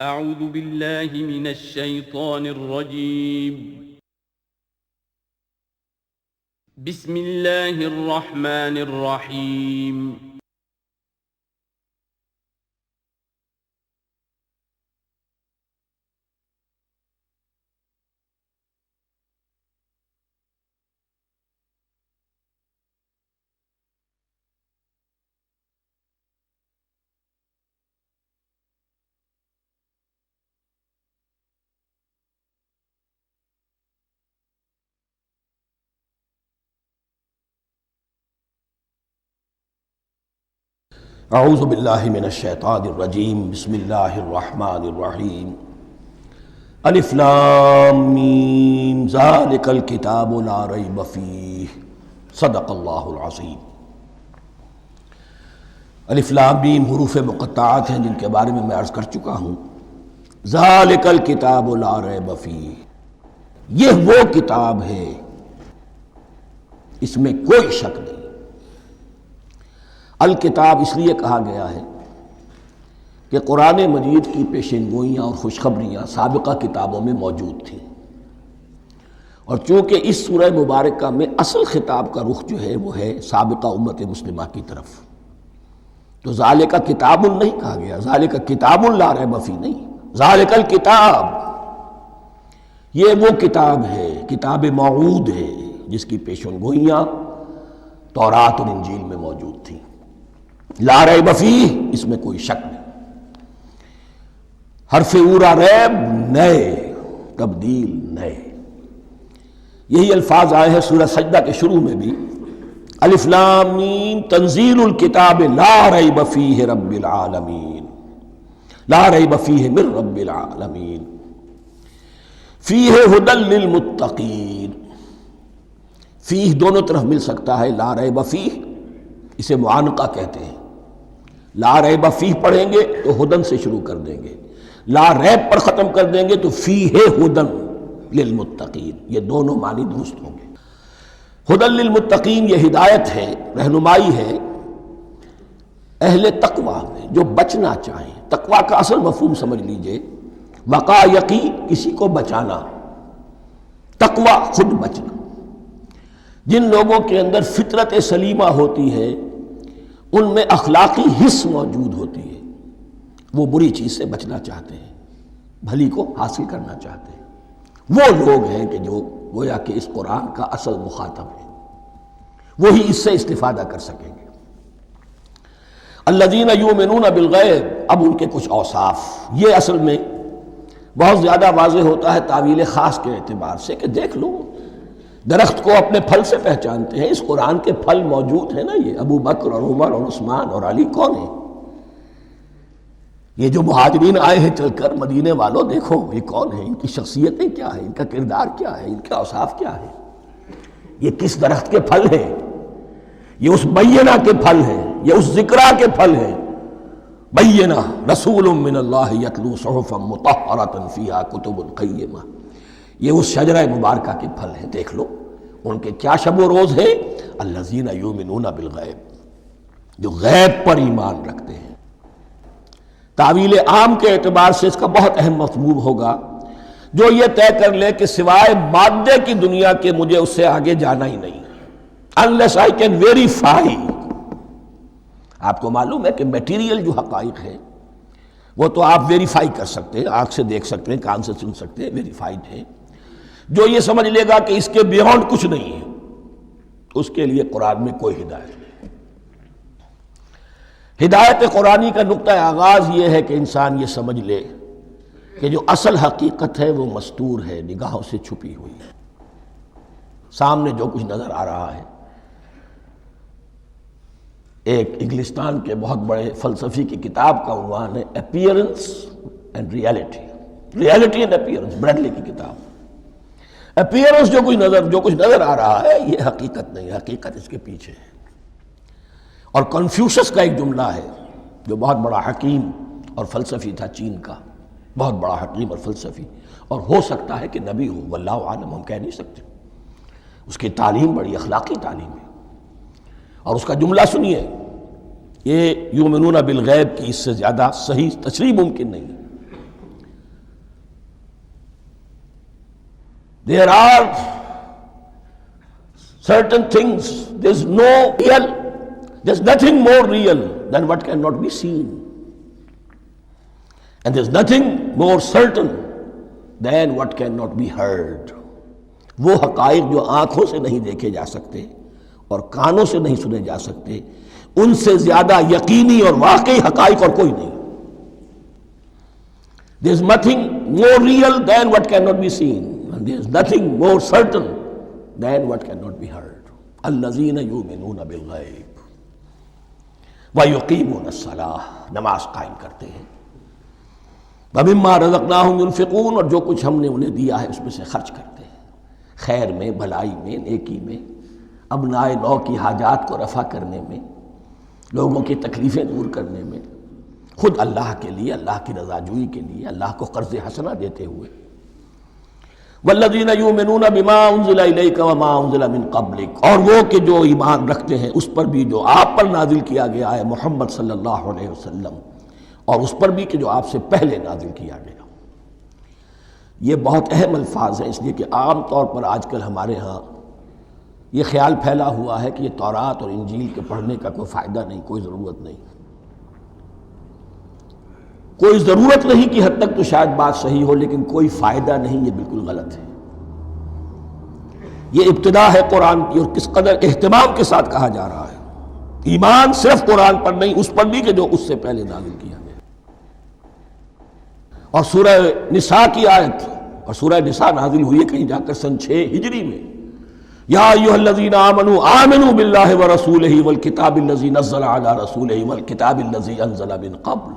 اعوذ باللہ من الشیطان الرجیم بسم اللہ الرحمن الرحیم اعوذ باللہ من الشیطان الرجیم بسم اللہ الرحمن الرحیم الف لام میم ذالک الکتاب لا ریب فیہ صدق اللہ العظیم۔ الف لام میم حروف مقطعات ہیں جن کے بارے میں عرض کر چکا ہوں۔ ذالک الکتاب لا ریب فیہ، یہ وہ کتاب ہے اس میں کوئی شک نہیں۔ الکتاب اس لیے کہا گیا ہے کہ قرآن مجید کی پیشین گوئیاں اور خوشخبریاں سابقہ کتابوں میں موجود تھیں، اور چونکہ اس سورہ مبارکہ میں اصل خطاب کا رخ جو ہے وہ ہے سابقہ امت مسلمہ کی طرف، تو ذالک کتاب نہیں کہا گیا، ذالک کتاب لا ریب فیہ نہیں، ذالک الکتاب یہ وہ کتاب ہے، کتاب موعود ہے جس کی پیشین گوئیاں تورات اور انجیل میں موجود تھیں۔ لا ریب فیہ، اس میں کوئی شک نہیں۔ حرف اورا ریب نئے، تبدیل نئے، یہی الفاظ آئے ہیں سورہ سجدہ کے شروع میں بھی، الف لام میم تنزیل الکتاب لا ریب فیہ رب العالمین، لا ریب فیہ من رب العالمین، فیہ ھدی للمتقین۔ فیہ دونوں طرف مل سکتا ہے، لا ریب فیہ اسے معانقہ کہتے ہیں، لا ریب فیہ پڑھیں گے تو ہدن سے شروع کر دیں گے، لا ریب پر ختم کر دیں گے تو فیہ ہدن للمتقین، یہ دونوں معنی درست ہوں گے۔ ہدن للمتقین یہ ہدایت ہے، رہنمائی ہے اہل تقوی میں جو بچنا چاہیں۔ تقوی کا اصل مفہوم سمجھ لیجئے، وقا یقی کسی کو بچانا، تقوی خود بچنا۔ جن لوگوں کے اندر فطرت سلیمہ ہوتی ہے ان میں اخلاقی حس موجود ہوتی ہے، وہ بری چیز سے بچنا چاہتے ہیں، بھلی کو حاصل کرنا چاہتے ہیں، وہ لوگ ہیں کہ جو گویا کہ اس قرآن کا اصل مخاطب ہے، وہی اس سے استفادہ کر سکیں گے۔ الذین یؤمنون بالغیب، اب ان کے کچھ اوصاف، یہ اصل میں بہت زیادہ واضح ہوتا ہے تعویل خاص کے اعتبار سے کہ دیکھ لو درخت کو اپنے پھل سے پہچانتے ہیں، اس قرآن کے پھل موجود ہیں نا، یہ ابو بکر اور عمر اور عثمان اور علی کون ہیں؟ یہ جو مہاجرین آئے ہیں چل کر، مدینے والوں دیکھو یہ کون ہیں، ان کی شخصیتیں کیا ہیں، ان کا کردار کیا ہے، ان کے اوصاف کیا ہے، یہ کس درخت کے پھل ہیں، یہ اس بینہ کے پھل ہیں، یہ اس ذکرہ کے پھل ہیں۔ بینہ رسول من اللہ یتلو صحفا مطہرۃ فیہا کتب قیمہ، یہ اس شجرہ مبارکہ کے پھل ہیں، دیکھ لو ان کے کیا شب و روز ہیں۔ الذین یؤمنون بالغیب، جو غیب پر ایمان رکھتے ہیں۔ تعویل عام کے اعتبار سے اس کا بہت اہم مفہوم ہوگا، جو یہ طے کر لے کہ سوائے مادے کی دنیا کے مجھے اس سے آگے جانا ہی نہیں، unless I can verify۔ آپ کو معلوم ہے کہ میٹیریل جو حقائق ہیں وہ تو آپ ویریفائی کر سکتے ہیں، آنکھ سے دیکھ سکتے ہیں، کان سے سن سکتے ہیں، ویریفائڈ ہیں۔ جو یہ سمجھ لے گا کہ اس کے بیونڈ کچھ نہیں ہے، اس کے لیے قرآن میں کوئی ہدایت نہیں۔ ہدایت قرآنی کا نقطہ آغاز یہ ہے کہ انسان یہ سمجھ لے کہ جو اصل حقیقت ہے وہ مستور ہے، نگاہوں سے چھپی ہوئی ہے، سامنے جو کچھ نظر آ رہا ہے۔ ایک انگلستان کے بہت بڑے فلسفی کی کتاب کا عنوان ہے appearance and reality, reality and appearance, Bradley کی کتاب۔ اپیئرنس جو کچھ نظر آ رہا ہے یہ حقیقت نہیں، حقیقت اس کے پیچھے ہے۔ اور کنفیوشس کا ایک جملہ ہے جو بہت بڑا حکیم اور فلسفی تھا، چین کا بہت بڑا حکیم اور فلسفی، اور ہو سکتا ہے کہ نبی ہو، واللہ عالم، ہم کہہ نہیں سکتے۔ اس کی تعلیم بڑی اخلاقی تعلیم ہے، اور اس کا جملہ سنیے، یہ یؤمنون بالغیب کی اس سے زیادہ صحیح تشریح ممکن نہیں ہے۔ There are certain things, there's nothing more real than what cannot be seen. And there's nothing more certain than what cannot be heard. وہ حقائق جو آنکھوں سے نہیں دیکھے جا سکتے اور کانوں سے نہیں سنے جا سکتے، ان سے زیادہ یقینی اور واقعی حقائق اور کوئی نہیں. There's nothing more real than what cannot be seen, and there's nothing more certain than what cannot be heard. الذین یؤمنون بالغیب ویقیمون الصلاۃ، نماز قائم کرتے ہیں، ومما رزقناہم ينفقون، اور جو کچھ ہم نے انہیں دیا ہے اس میں سے خرچ کرتے ہیں، خیر میں، بھلائی میں، نیکی میں، ابناء نو کی حاجات کو رفع کرنے میں، لوگوں کی تکلیفیں دور کرنے میں، خود اللہ کے لیے، اللہ کی رضا جوئی کے لیے، اللہ کو قرض حسنہ دیتے ہوئے. والذین یؤمنون بما انزل الیک وما انزل من قبلک، اور وہ کہ جو ایمان رکھتے ہیں اس پر بھی جو آپ پر نازل کیا گیا ہے محمد صلی اللہ علیہ وسلم، اور اس پر بھی کہ جو آپ سے پہلے نازل کیا گیا. یہ بہت اہم الفاظ ہیں، اس لیے کہ عام طور پر آج کل ہمارے ہاں یہ خیال پھیلا ہوا ہے کہ یہ تورات اور انجیل کے پڑھنے کا کوئی فائدہ نہیں، کوئی ضرورت نہیں. کوئی ضرورت نہیں کی حد تک تو شاید بات صحیح ہو، لیکن کوئی فائدہ نہیں، یہ بالکل غلط ہے. یہ ابتدا ہے قرآن کی، اور کس قدر اہتمام کے ساتھ کہا جا رہا ہے. ایمان صرف قرآن پر نہیں، اس پر بھی کہ جو اس سے پہلے نازل کیا گیا. اور سورہ نساء کی آیت، اور سورہ نساء نازل ہوئی ہے کہیں جا کر سن 6 ہجری میں. یا ایھا الذین آمنوا آمنوا باللہ ورسولہ والکتاب الذی نزل علی رسولہ والکتاب الذی انزل من قبل.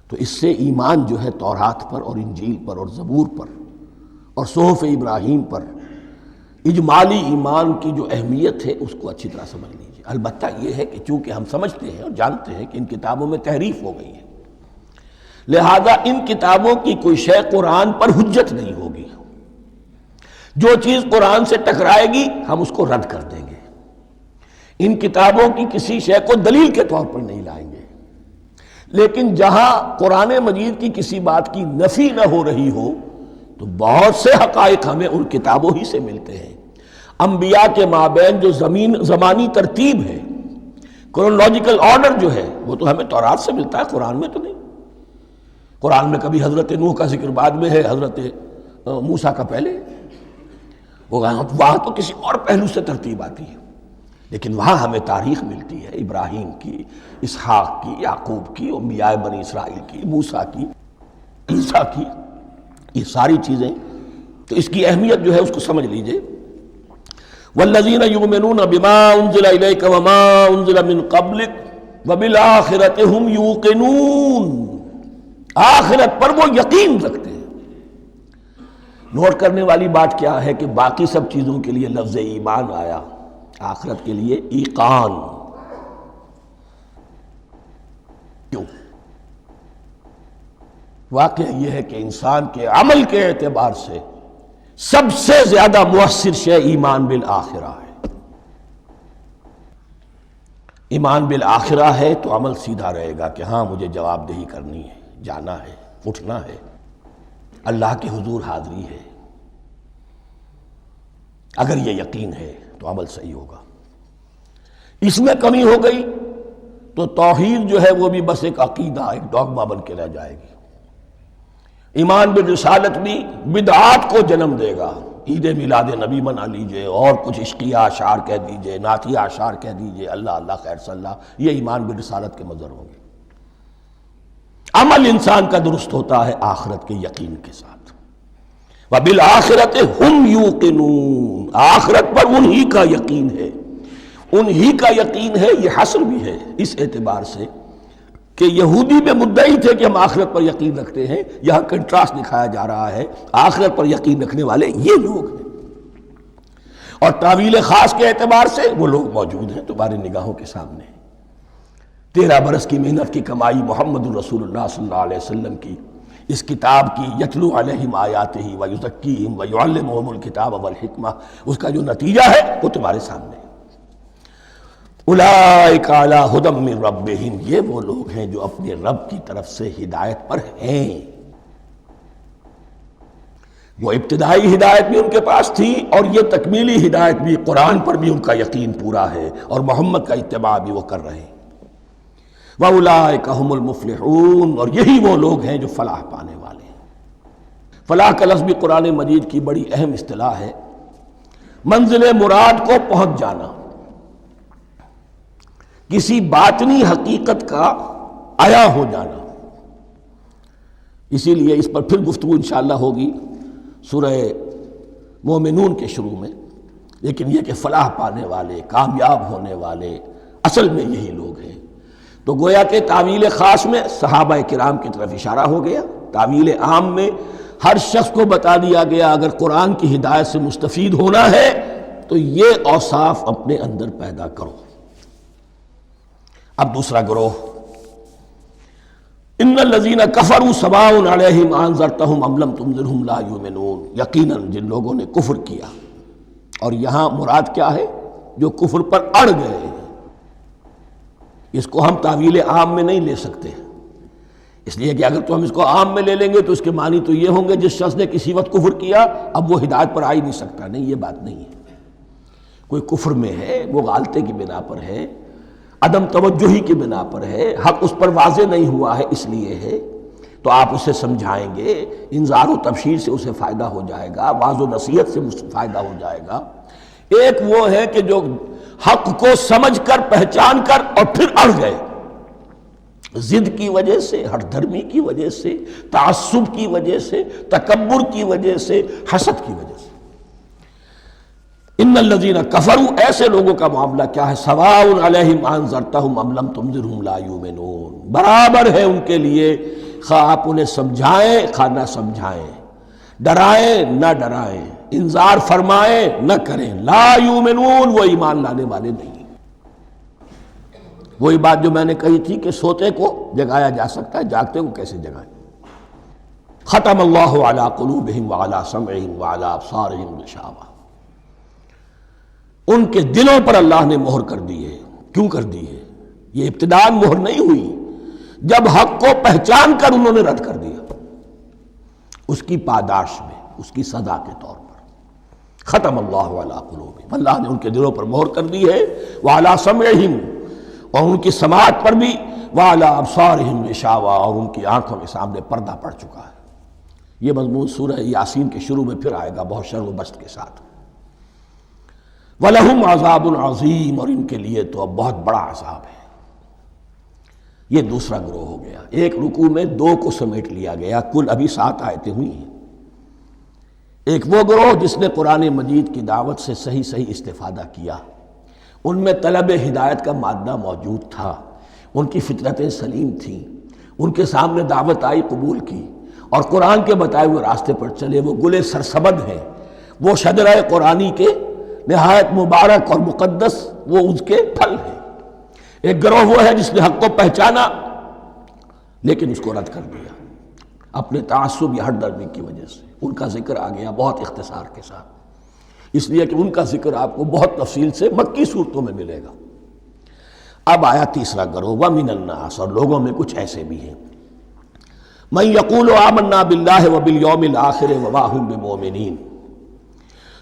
تو اس سے ایمان جو ہے تورات پر اور انجیل پر اور زبور پر اور صحف ابراہیم پر، اجمالی ایمان کی جو اہمیت ہے اس کو اچھی طرح سمجھ لیجیے. البتہ یہ ہے کہ چونکہ ہم سمجھتے ہیں اور جانتے ہیں کہ ان کتابوں میں تحریف ہو گئی ہے، لہذا ان کتابوں کی کوئی شے قرآن پر حجت نہیں ہوگی. جو چیز قرآن سے ٹکرائے گی ہم اس کو رد کر دیں گے. ان کتابوں کی کسی شے کو دلیل کے طور پر نہیں لائیں گے. لیکن جہاں قرآن مجید کی کسی بات کی نفی نہ ہو رہی ہو تو بہت سے حقائق ہمیں ان کتابوں ہی سے ملتے ہیں. انبیاء کے مابین جو زمانی ترتیب ہے، کرونالوجیکل آرڈر جو ہے، وہ تو ہمیں تورات سے ملتا ہے، قرآن میں تو نہیں. قرآن میں کبھی حضرت نوح کا ذکر بعد میں ہے، حضرت موسیٰ کا پہلے. وہاں تو کسی اور پہلو سے ترتیب آتی ہے، لیکن وہاں ہمیں تاریخ ملتی ہے ابراہیم کی، اسحاق کی، یعقوب کی، انبیاء بنی اسرائیل کی، موسیٰ کی، عیسیٰ کی. یہ ساری چیزیں، تو اس کی اہمیت جو ہے اس کو سمجھ لیجئے. والذین یؤمنون بما انزل الیک وما انزل من قبلک وبالآخرۃ ھم یوقنون، آخرت پر وہ یقین رکھتے ہیں. نوٹ کرنے والی بات کیا ہے کہ باقی سب چیزوں کے لیے لفظ ایمان آیا، آخرت کے لیے ایقان. کیوں؟ واقعہ یہ ہے کہ انسان کے عمل کے اعتبار سے سب سے زیادہ مؤثر شے ایمان بالآخرہ ہے. ایمان بالآخرہ ہے تو عمل سیدھا رہے گا کہ ہاں مجھے جواب دہی کرنی ہے، جانا ہے، اٹھنا ہے، اللہ کے حضور حاضری ہے. اگر یہ یقین ہے تو عمل صحیح ہوگا. اس میں کمی ہو گئی تو توحید جو ہے وہ بھی بس ایک عقیدہ، ایک ڈوگما بن کے رہ جائے گی. ایمان بالرسالت بھی بدعات کو جنم دے گا. عید میلاد نبی منا لیجئے، اور کچھ عشقیہ اشعار کہہ دیجئے، نعتیہ اشعار کہہ دیجئے، اللہ اللہ خیر صلی اللہ، یہ ایمان بالرسالت کے مظہر ہوں گے. عمل انسان کا درست ہوتا ہے آخرت کے یقین کے ساتھ. وبالآخرۃ ھم یوقنون، آخرت پر انہی کا یقین ہے، انہی کا یقین ہے. یہ حصر بھی ہے اس اعتبار سے کہ یہودی میں مدعی تھے کہ ہم آخرت پر یقین رکھتے ہیں، یہاں کنٹراسٹ دکھایا جا رہا ہے، آخرت پر یقین رکھنے والے یہ لوگ ہیں. اور تعویل خاص کے اعتبار سے وہ لوگ موجود ہیں تمہاری نگاہوں کے سامنے. 13 برس کی محنت کی کمائی محمد الرسول اللہ صلی اللہ علیہ وسلم کی، اس کتاب کی، یتلو علیہم آیاتہ ویزکیہم ویعلمہم الکتاب والحکمہ، اس کا جو نتیجہ ہے وہ تمہارے سامنے. اولئک علی ھدی من ربہم، یہ وہ لوگ ہیں جو اپنے رب کی طرف سے ہدایت پر ہیں. وہ ابتدائی ہدایت بھی ان کے پاس تھی اور یہ تکمیلی ہدایت بھی، قرآن پر بھی ان کا یقین پورا ہے اور محمد کا اتباع بھی وہ کر رہے ہیں۔ وَأُولَٰئِكَ هُمُ الْمُفْلِحُونَ، اور یہی وہ لوگ ہیں جو فلاح پانے والے ہیں۔ فلاح کا لفظ بھی قرآن مجید کی بڑی اہم اصطلاح ہے، منزل مراد کو پہنچ جانا، کسی باطنی حقیقت کا عیا ہو جانا۔ اسی لیے اس پر پھر گفتگو انشاءاللہ ہوگی سورہ مومنون کے شروع میں، لیکن یہ کہ فلاح پانے والے، کامیاب ہونے والے اصل میں یہی لوگ ہیں۔ تو گویا کہ تعویل خاص میں صحابہ کرام کی طرف اشارہ ہو گیا، تعویل عام میں ہر شخص کو بتا دیا گیا اگر قرآن کی ہدایت سے مستفید ہونا ہے تو یہ اوصاف اپنے اندر پیدا کرو۔ اب دوسرا گروہ، ان الذین کفروا سواء علیہم انذرتہم ام لم تنذرہم لا یؤمنون، یقیناً جن لوگوں نے کفر کیا، اور یہاں مراد کیا ہے؟ جو کفر پر اڑ گئے ہیں۔ اس کو ہم تعویل عام میں نہیں لے سکتے، اس لیے کہ اگر تو ہم اس کو عام میں لے لیں گے تو اس کے معنی تو یہ ہوں گے جس شخص نے کسی وقت کفر کیا اب وہ ہدایت پر آ ہی نہیں سکتا۔ نہیں، یہ بات نہیں ہے۔ کوئی کفر میں ہے، وہ غالطے کی بنا پر ہے، عدم توجہی کی بنا پر ہے، حق اس پر واضح نہیں ہوا ہے اس لیے ہے، تو آپ اسے سمجھائیں گے، انذار و تبشیر سے اسے فائدہ ہو جائے گا، واعظ و نصیحت سے فائدہ ہو جائے گا۔ ایک وہ ہے کہ جو حق کو سمجھ کر، پہچان کر اور پھر اڑ گئے، ضد کی وجہ سے، ہٹ دھرمی کی وجہ سے، تعصب کی وجہ سے، تکبر کی وجہ سے، حسد کی وجہ سے۔ ان الذین کفروا، ایسے لوگوں کا معاملہ کیا ہے؟ سواء علیہم انذرتہم ام لم تنذرہم لا یؤمنون، برابر ہے ان کے لیے خواہ آپ انہیں سمجھائیں خواہ نہ سمجھائیں، ڈرائیں نہ ڈرائیں، انذار فرمائیں نہ کریں، لا یؤمنون، وہ ایمان لانے والے نہیں۔ وہی بات جو میں نے کہی تھی کہ سوتے کو جگایا جا سکتا ہے، جاگتے کو کیسے جگائیں؟ ختم اللہ علی قلوبہم وعلی سمعہم وعلی ابصارہم غشاوہ، ان کے دلوں پر اللہ نے مہر کر دی ہے۔ کیوں کر دی ہے؟ یہ ابتداءً مہر نہیں ہوئی، جب حق کو پہچان کر انہوں نے رد کر دیا، اس کی پاداش میں، اس کی سزا کے طور پر۔ ختم اللہ علی قلوبہم، اللہ نے ان کے دلوں پر مہر کر دی ہے، وعلی سمعہم، اور ان کی سماعت پر بھی، وعلی ابصارہم غشاوہ، اور ان کی آنکھوں کے سامنے پردہ پڑ چکا ہے۔ یہ مضمون سورہ یاسین کے شروع میں پھر آئے گا بہت شر و بست کے ساتھ۔ وَلَهُمْ عَذَابٌ عَظِيمٌ، اور ان کے لیے تو اب بہت بڑا عذاب ہے۔ یہ دوسرا گروہ ہو گیا، ایک رکوع میں دو کو سمیٹ لیا گیا، کل ابھی 7 آیتیں ہوئی ہیں۔ ایک وہ گروہ جس نے قرآن مجید کی دعوت سے صحیح صحیح استفادہ کیا، ان میں طلب ہدایت کا مادہ موجود تھا، ان کی فطرتیں سلیم تھیں، ان کے سامنے دعوت آئی، قبول کی، اور قرآن کے بتائے ہوئے راستے پر چلے۔ وہ گلے سرسبد ہیں، وہ شجرہ قرآنی کے نہایت مبارک اور مقدس، وہ اس کے پھل ہیں۔ ایک گروہ وہ ہے جس نے حق کو پہچانا لیکن اس کو رد کر دیا اپنے تعصب یا ہٹ درمی کی وجہ سے۔ ان کا ذکر آ گیا بہت اختصار کے ساتھ، اس لیے کہ ان کا ذکر آپ کو بہت تفصیل سے مکی صورتوں میں ملے گا۔ اب آیا تیسرا گروہ، وَمِنَ النَّاسِ، اور لوگوں میں کچھ ایسے بھی ہیں، مَن يَقُولُ آمَنَّا بِاللَّهِ وَبِالْيَوْمِ الْآخِرِ وَمَا هُم بِمُؤْمِنِينَ،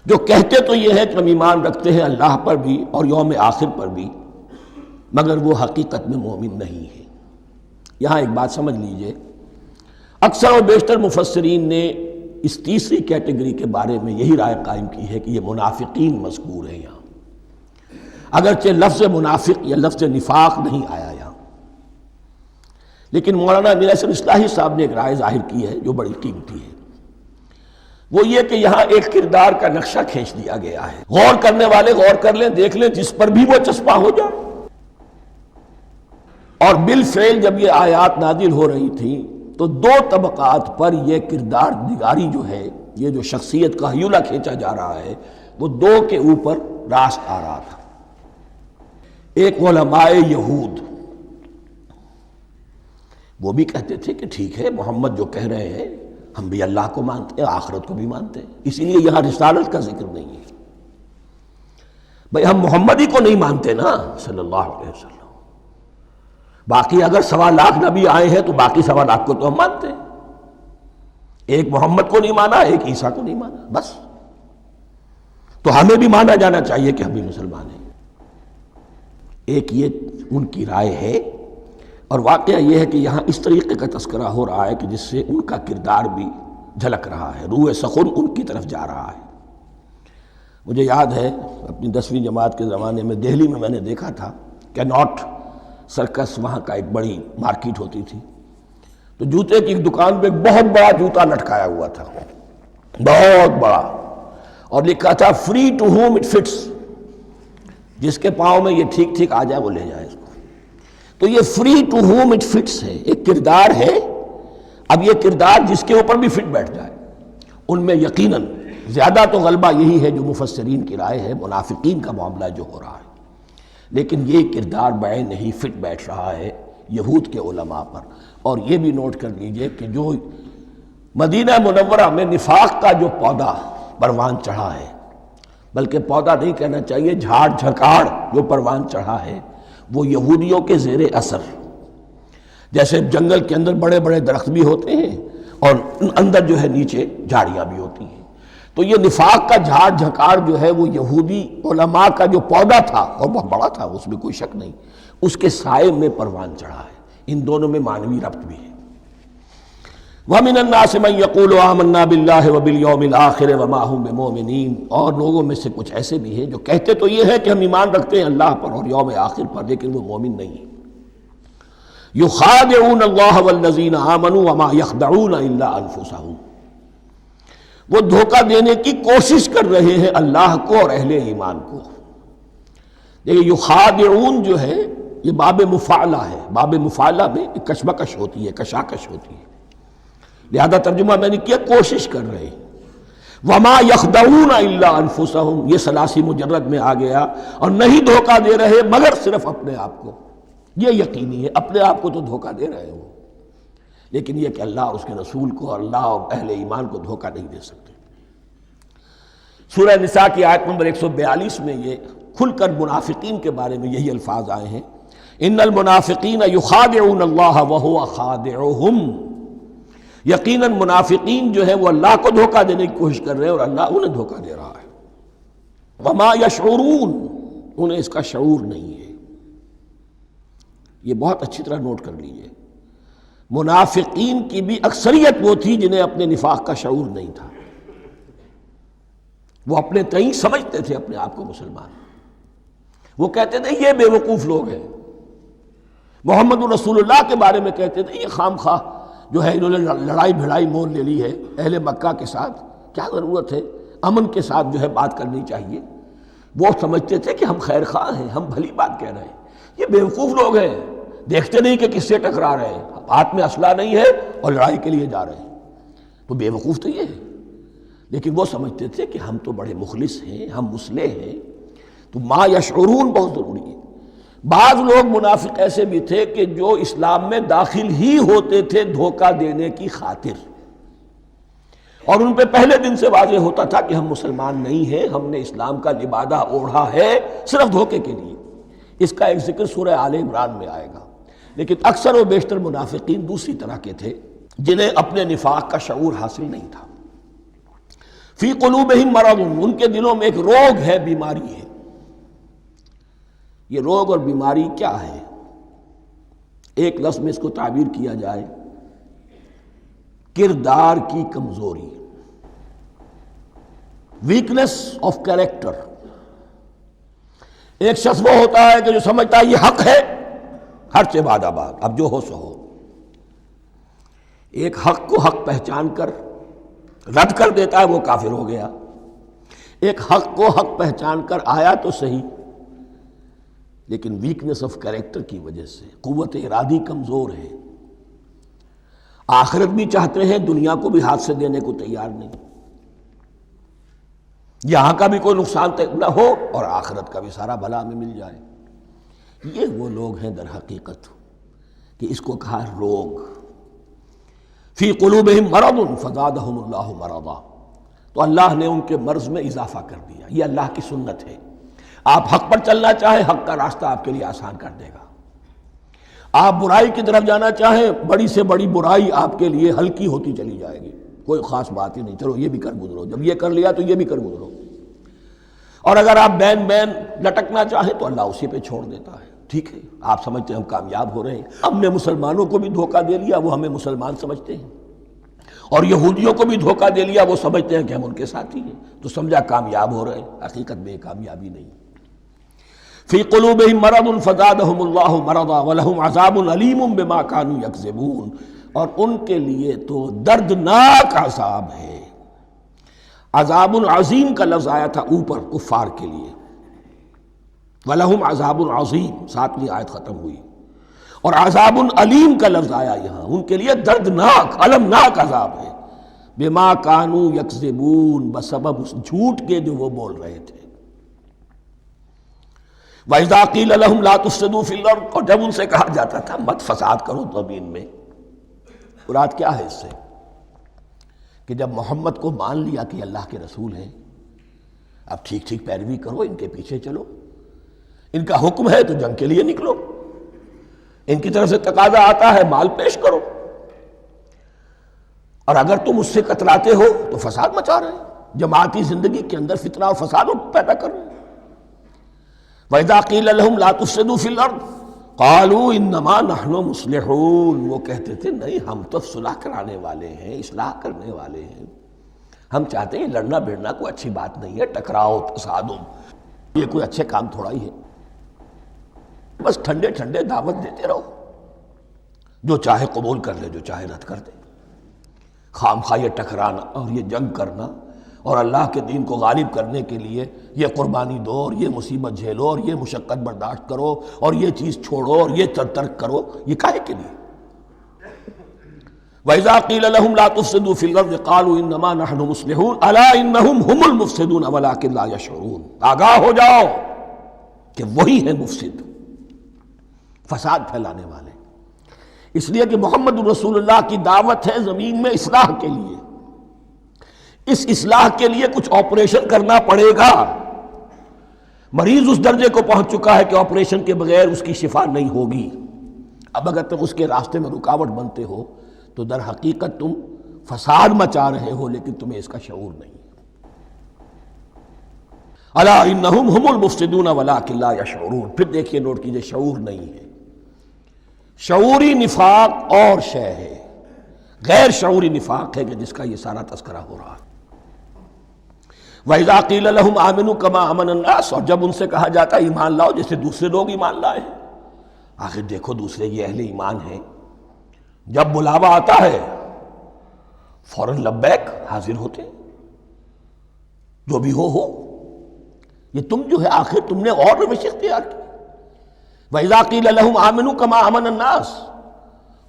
جو کہتے تو یہ ہے کہ ہم ایمان رکھتے ہیں اللہ پر بھی اور یوم آخر پر بھی، مگر وہ حقیقت میں مومن نہیں ہے۔ یہاں ایک بات سمجھ لیجئے، اکثر اور بیشتر مفسرین نے اس تیسری کیٹیگری کے بارے میں یہی رائے قائم کی ہے کہ یہ منافقین مذکور ہیں یہاں، اگرچہ لفظ منافق یا لفظ نفاق نہیں آیا یہاں، لیکن مولانا امیر احسن اصلاحی صاحب نے ایک رائے ظاہر کی ہے جو بڑی قیمتی ہے، وہ یہ کہ یہاں ایک کردار کا نقشہ کھینچ دیا گیا ہے۔ غور کرنے والے غور کر لیں، دیکھ لیں، جس پر بھی وہ چسپاں ہو جائے۔ اور بالفعل جب یہ آیات نازل ہو رہی تھیں تو دو طبقات پر یہ کردار نگاری جو ہے، یہ جو شخصیت کا ہیولہ کھینچا جا رہا ہے، وہ دو کے اوپر راست آ رہا تھا۔ ایک علماء یہود، وہ بھی کہتے تھے کہ ٹھیک ہے محمد جو کہہ رہے ہیں، ہم بھی اللہ کو مانتے ہیں، آخرت کو بھی مانتے ہیں، اسی لیے یہاں رسالت کا ذکر نہیں ہے۔ بھئی ہم محمد ہی کو نہیں مانتے نا صلی اللہ علیہ وسلم، باقی اگر 1.25 لاکھ نبی آئے ہیں تو باقی 1.25 لاکھ کو تو ہم مانتے ہیں۔ ایک محمد کو نہیں مانا، ایک عیسیٰ کو نہیں مانا، بس۔ تو ہمیں بھی مانا جانا چاہیے کہ ہم بھی مسلمان ہیں۔ ایک یہ ان کی رائے ہے، اور واقعہ یہ ہے کہ یہاں اس طریقے کا تذکرہ ہو رہا ہے کہ جس سے ان کا کردار بھی جھلک رہا ہے، روح سخن ان کی طرف جا رہا ہے۔ مجھے یاد ہے اپنی 10ویں جماعت کے زمانے میں دہلی میں نے دیکھا تھا کہ ناٹ سرکس، وہاں کا ایک بڑی مارکیٹ ہوتی تھی، تو جوتے کی ایک دکان پہ ایک بہت بڑا جوتا لٹکایا ہوا تھا، بہت بڑا، اور لکھا تھا free to home it fits, جس کے پاؤں میں یہ ٹھیک ٹھیک آ جائے وہ لے جائے اس کو۔ تو یہ free to home it fits ہے، ایک کردار ہے۔ اب یہ کردار جس کے اوپر بھی فٹ بیٹھ جائے، ان میں یقیناً زیادہ تو غلبہ یہی ہے جو مفسرین کی رائے ہے، منافقین کا معاملہ جو ہو رہا ہے، لیکن یہ کردار بعین نہیں فٹ بیٹھ رہا ہے یہود کے علماء پر۔ اور یہ بھی نوٹ کر لیجئے کہ جو مدینہ منورہ میں نفاق کا جو پودا پروان چڑھا ہے، بلکہ پودا نہیں کہنا چاہیے، جھاڑ جھکاڑ جو پروان چڑھا ہے، وہ یہودیوں کے زیر اثر، جیسے جنگل کے اندر بڑے بڑے درخت بھی ہوتے ہیں اور اندر جو ہے نیچے جھاڑیاں بھی ہوتی ہیں، تو یہ نفاق کا جھاڑ جھکاڑ جو ہے وہ یہودی علماء کا جو پودا تھا، اور بہت بڑا تھا، اس میں کوئی شک نہیں، اس کے سائے میں پروان چڑھا ہے۔ ان دونوں میں معنوی ربط بھی ہے۔ وَمِنَ النَّاسِ مَن يَقُولُ آمَنَّا بِاللَّهِ وَبِالْيَوْمِ الْآخِرِ وَمَا هُم بِمُؤْمِنِينَ، اور لوگوں میں سے کچھ ایسے بھی ہیں جو کہتے تو یہ ہے کہ ہم ایمان رکھتے ہیں اللہ پر اور یوم آخر پر، لیکن وہ مومن نہیں ہیں۔ يُخَادِعُونَ اللَّهَ وَالَّذِينَ آمَنُوا وَمَا يَخْدَعُونَ إِلَّا أَنفُسَهُمْ، وہ دھوکہ دینے کی کوشش کر رہے ہیں اللہ کو اور اہل ایمان کو۔ دیکھیں یخادعون جو ہے یہ باب مفعلہ ہے، باب مفعلہ میں کشمکش ہوتی ہے، کشاکش ہوتی ہے، لہذا ترجمہ میں نے کیا کوشش کر رہے ہیں۔ وما یخدعون الا انفسهم، یہ ثلاثی مجرد میں آ گیا، اور نہیں دھوکہ دے رہے مگر صرف اپنے آپ کو۔ یہ یقینی ہے اپنے آپ کو تو دھوکہ دے رہے ہو، لیکن یہ کہ اللہ اور اس کے رسول کو اور اللہ اور اہل ایمان کو دھوکہ نہیں دے سکتے۔ سورہ نساء کی آیت نمبر 142 میں یہ کھل کر منافقین کے بارے میں یہی الفاظ آئے ہیں، ان المنافقین یخادعون اللہ وہو خادعہم، یقیناً منافقین جو ہے وہ اللہ کو دھوکہ دینے کی کوشش کر رہے ہیں اور اللہ انہیں دھوکہ دے رہا ہے۔ وما یشعرون، انہیں اس کا شعور نہیں ہے۔ یہ بہت اچھی طرح نوٹ کر لیجئے، منافقین کی بھی اکثریت وہ تھی جنہیں اپنے نفاق کا شعور نہیں تھا، وہ اپنے تئیں سمجھتے تھے اپنے آپ کو مسلمان، وہ کہتے تھے یہ بے وقوف لوگ ہیں، محمد رسول اللہ کے بارے میں کہتے تھے یہ خام خواہ جو ہے انہوں نے لڑائی بھڑائی مول لے لی ہے اہل مکہ کے ساتھ، کیا ضرورت ہے، امن کے ساتھ جو ہے بات کرنی چاہیے۔ وہ سمجھتے تھے کہ ہم خیر خواہ ہیں، ہم بھلی بات کہہ رہے ہیں، یہ بے وقوف لوگ ہیں، دیکھتے نہیں کہ کس سے ٹکرا رہے ہیں، ہاتھ میں اسلحہ نہیں ہے اور لڑائی کے لیے جا رہے ہیں، تو بے وقوف تو یہ ہے۔ لیکن وہ سمجھتے تھے کہ ہم تو بڑے مخلص ہیں، ہم مصلح ہیں، تو ما یشعرون بہت ضروری ہے۔ بعض لوگ منافق ایسے بھی تھے کہ جو اسلام میں داخل ہی ہوتے تھے دھوکہ دینے کی خاطر، اور ان پہ پہلے دن سے واضح ہوتا تھا کہ ہم مسلمان نہیں ہیں، ہم نے اسلام کا لبادہ اوڑھا ہے صرف دھوکے کے لیے۔ اس کا ایک ذکر سورہ آل عمران میں آئے گا، لیکن اکثر و بیشتر منافقین دوسری طرح کے تھے جنہیں اپنے نفاق کا شعور حاصل نہیں تھا۔ فی قلوبہم مرض، ان کے دلوں میں ایک روگ ہے، بیماری ہے۔ یہ روگ اور بیماری کیا ہے؟ ایک لفظ میں اس کو تعبیر کیا جائے، کردار کی کمزوری، ویکنس آف کیریکٹر۔ ایک شخص وہ ہوتا ہے کہ جو سمجھتا ہے یہ حق ہے، ہر سے بعد آباد، اب جو ہو سو ہو۔ ایک حق کو حق پہچان کر رد کر دیتا ہے، وہ کافر ہو گیا۔ ایک حق کو حق پہچان کر آیا تو صحیح، لیکن ویکنس آف کیریکٹر کی وجہ سے قوت ارادی کمزور ہے، آخرت بھی چاہتے ہیں، دنیا کو بھی ہاتھ سے دینے کو تیار نہیں، یہاں کا بھی کوئی نقصان نہ ہو اور آخرت کا بھی سارا بھلا ہمیں مل جائے۔ یہ وہ لوگ ہیں در حقیقت کہ اس کو کہا روگ۔ فی قلوبہم مرض فزادہم اللہ مرضا، تو اللہ نے ان کے مرض میں اضافہ کر دیا۔ یہ اللہ کی سنت ہے، آپ حق پر چلنا چاہیں حق کا راستہ آپ کے لیے آسان کر دے گا، آپ برائی کی طرف جانا چاہیں بڑی سے بڑی برائی آپ کے لیے ہلکی ہوتی چلی جائے گی۔ کوئی خاص بات ہی نہیں، چلو یہ بھی کر گزرو، جب یہ کر لیا تو یہ بھی کر گزرو۔ اور اگر آپ بین بین لٹکنا چاہیں تو اللہ اسی پہ چھوڑ دیتا ہے۔ ٹھیک ہے، آپ سمجھتے ہیں ہم کامیاب ہو رہے ہیں، ہم نے مسلمانوں کو بھی دھوکہ دے لیا، وہ ہمیں مسلمان سمجھتے ہیں، اور یہودیوں کو بھی دھوکہ دے لیا، وہ سمجھتے ہیں کہ ہم ان کے ساتھی ہیں، تو سمجھا کامیاب ہو رہے ہیں، حقیقت میں کامیابی نہیں۔ فی قلوبہم مرض فزادہم اللہ مرضا ولہم عذاب علیم بما کانوا یکذبون، اور ان کے لیے تو دردناک عذاب ہے۔ عذاب عظیم کا لفظ آیا تھا اوپر کفار کے لیے، وَلَهُمْ عَذَابٌ عَظِيمٌ، 7ویں آیت ختم ہوئی، اور عذاب علیم کا لفظ آیا یہاں، ان کے لیے دردناک المناک عذاب ہے، بما کانوا یکذبون، بسبب اس جھوٹ کے جو وہ بول رہے تھے۔ وَإِذَا قِيلَ لَهُمْ لَا تُفْسِدُوا فِي الْأَرْضِ، اور جب ان سے کہا جاتا تھا مت فساد کرو زمین میں، مراد کیا ہے اس سے؟ کہ جب محمد کو مان لیا کہ اللہ کے رسول ہیں، اب ٹھیک ٹھیک پیروی کرو، ان کے پیچھے چلو، ان کا حکم ہے تو جنگ کے لیے نکلو، ان کی طرف سے تقاضا آتا ہے مال پیش کرو، اور اگر تم اس سے کتراتے ہو تو فساد مچا رہے ہیں، جماعتی زندگی کے اندر فتنہ اور فساد پیدا کر رہے ہیں۔ وَإِذَا قِيلَ لَهُمْ لَا تُفْسِدُوا فِي الْأَرْضِ قَالُوا إِنَّمَا نَحْنُ مُصْلِحُونَ، وہ کہتے تھے نہیں ہم تو صلح کرانے والے ہیں، اصلاح کرنے والے ہیں، ہم چاہتے ہیں لڑنا بھیڑنا کوئی اچھی بات نہیں ہے، ٹکراؤ تصادم یہ کوئی اچھے کام تھوڑا ہی ہے، بس ٹھنڈے ٹھنڈے دعوت دیتے رہو، جو چاہے قبول کر لے، جو چاہے رد کر دے، خام خواہ یہ ٹکرانا اور یہ جنگ کرنا اور اللہ کے دین کو غالب کرنے کے لیے یہ قربانی دو اور یہ مصیبت جھیلو اور یہ مشقت برداشت کرو اور یہ چیز چھوڑو اور یہ ترک کرو، یہ کاہے کے لیے؟ وَإِذَا قِيلَ لَهُمْ لَا تُفْسِدُوا فِي الْأَرْضِ قَالُوا إِنَّمَا نَحْنُ مُصْلِحُونَ أَلَا إِنَّهُمْ هُمُ الْمُفْسِدُونَ وَلَٰكِن لَا يَشْعُرُونَ، آگاہ ہو جاؤ کہ وہی ہیں مفسد، فساد پھیلانے والے۔ اس لیے کہ محمد رسول اللہ کی دعوت ہے زمین میں اصلاح کے لیے، اس اصلاح کے لیے کچھ آپریشن کرنا پڑے گا۔ مریض اس درجے کو پہنچ چکا ہے کہ آپریشن کے بغیر اس کی شفا نہیں ہوگی، اب اگر تم اس کے راستے میں رکاوٹ بنتے ہو تو در حقیقت تم فساد مچا رہے ہو، لیکن تمہیں اس کا شعور نہیں۔ الا انہم ہم المفسدون ولکن لا یشعرون، پھر دیکھیے نوٹ کیجئے، شعور نہیں ہے۔ شعوری نفاق اور شے ہے، غیر شعوری نفاق ہے کہ جس کا یہ سارا تذکرہ ہو رہا ہے۔ وَإِذَا قِيلَ لَهُمْ آمِنُوا كَمَا آمَنَ النَّاسُ، اور جب ان سے کہا جاتا ہے ایمان لاؤ جیسے دوسرے لوگ ایمان لائے ہیں، آخر دیکھو دوسرے یہ اہل ایمان ہیں، جب بلاوا آتا ہے فوراً لبیک حاضر ہوتے، جو بھی ہو یہ تم جو ہے آخر تم نے اور روش اختیار کی۔ وَإِذَا قِيلَ لَهُمْ آمِنُوا كَمَا آمَنَ النَّاسُ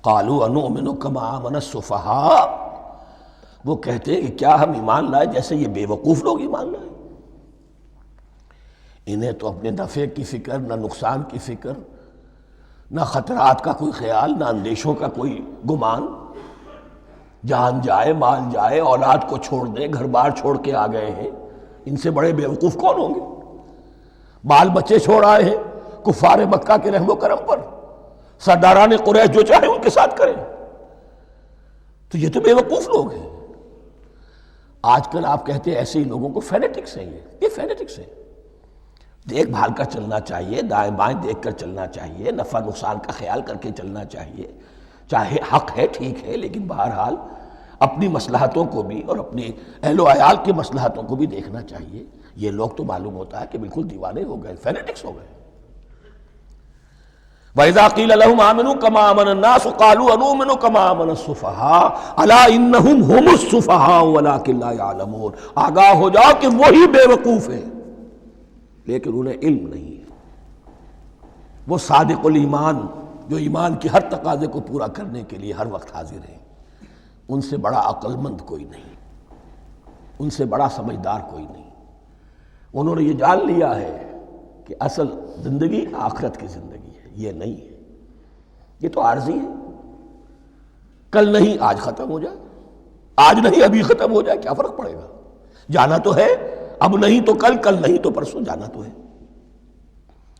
قَالُوا أَنُؤْمِنُ كَمَا آمَنَ السُّفَهَاءُ، وہ کہتے ہیں کہ کیا ہم ایمان لائے جیسے یہ بے وقوف لوگ ایمان لائے؟ انہیں تو اپنے نفع کی فکر، نہ نقصان کی فکر، نہ خطرات کا کوئی خیال، نہ اندیشوں کا کوئی گمان، جان جائے مال جائے، اولاد کو چھوڑ دیں، گھر بار چھوڑ کے آ گئے ہیں، ان سے بڑے بے وقوف کون ہوں گے؟ بال بچے چھوڑ آئے ہیں کفار مکہ کے رحم و کرم پر، سرداران قریش جو چاہے ان کے ساتھ کریں، تو یہ تو بے وقوف لوگ ہیں۔ آج کل آپ کہتے ہیں ایسے ہی لوگوں کو فینیٹکس ہیں، یہ فینیٹکس ہیں، دیکھ بھال کر چلنا چاہیے، دائیں بائیں دیکھ کر چلنا چاہیے، نفع نقصان کا خیال کر کے چلنا چاہیے، چاہے حق ہے ٹھیک ہے، لیکن بہرحال اپنی مصلحتوں کو بھی اور اپنی اہل و عیال کی مصلحتوں کو بھی دیکھنا چاہیے۔ یہ لوگ تو معلوم ہوتا ہے کہ بالکل دیوانے ہو گئے، فینیٹکس ہو گئے۔ وَإِذَا قِيلَ لَهُمْ آمِنُوا كَمَا آمَنَ النَّاسُ قَالُوا أَنُؤْمِنُ كَمَا آمَنَ السُّفَهَاءُ أَلَا إِنَّهُمْ هُمُ السُّفَهَاءُ وَلَٰكِن لَا يَعْلَمُونَ، آگاہ ہو جاؤ کہ وہی بے وقوف ہیں لیکن انہیں علم نہیں ہے۔ وہ صادق الایمان جو ایمان کی ہر تقاضے کو پورا کرنے کے لیے ہر وقت حاضر ہیں، ان سے بڑا عقل مند کوئی نہیں، ان سے بڑا سمجھدار کوئی نہیں۔ انہوں نے یہ جان لیا ہے کہ اصل زندگی آخرت کی زندگی ہے، یہ نہیں ہے، یہ تو عارضی ہے، کل نہیں آج ختم ہو جائے، آج نہیں ابھی ختم ہو جائے، کیا فرق پڑے گا؟ جانا تو ہے، اب نہیں تو کل، کل نہیں تو پرسوں، جانا تو ہے۔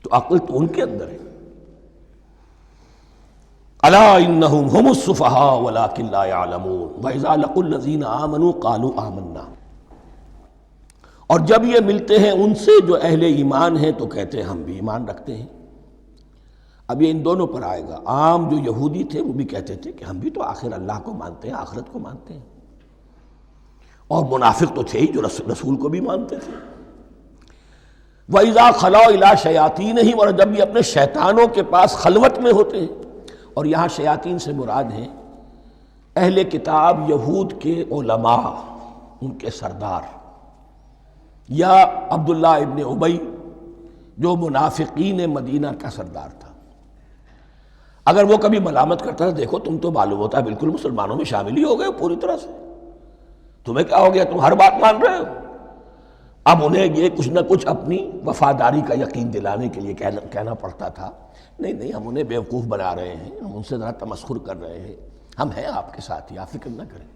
تو عقل تو ان کے اندر ہے۔ الا انہم هم السفہاء ولکن لا یعلمون واذا لقوا الذین آمنوا قالوا آمنا، اور جب یہ ملتے ہیں ان سے جو اہل ایمان ہیں تو کہتے ہیں ہم بھی ایمان رکھتے ہیں۔ اب یہ ان دونوں پر آئے گا۔ عام جو یہودی تھے وہ بھی کہتے تھے کہ ہم بھی تو آخر اللہ کو مانتے ہیں، آخرت کو مانتے ہیں، اور منافق تو تھے ہی جو رسول کو بھی مانتے تھے۔ وَإِذَا خَلَوْا إِلَىٰ شَيَاطِينِهِمْ، اور جب یہ اپنے شیطانوں کے پاس خلوت میں ہوتے ہیں، اور یہاں شیاطین سے مراد ہیں اہل کتاب یہود کے علماء، ان کے سردار، یا عبداللہ ابن ابی جو منافقین مدینہ کا سردار تھا۔ اگر وہ کبھی ملامت کرتا تھا، دیکھو تم تو معلوم ہوتا ہے بالکل مسلمانوں میں شامل ہی ہو گئے پوری طرح سے، تمہیں کیا ہو گیا، تم ہر بات مان رہے ہو۔ اب انہیں یہ کچھ نہ کچھ اپنی وفاداری کا یقین دلانے کے لیے کہنا پڑتا تھا، نہیں ہم انہیں بیوقوف بنا رہے ہیں، ہم ان سے ذرا تمسخر کر رہے ہیں، ہم ہیں آپ کے ساتھ ہی، آپ فکر نہ کریں۔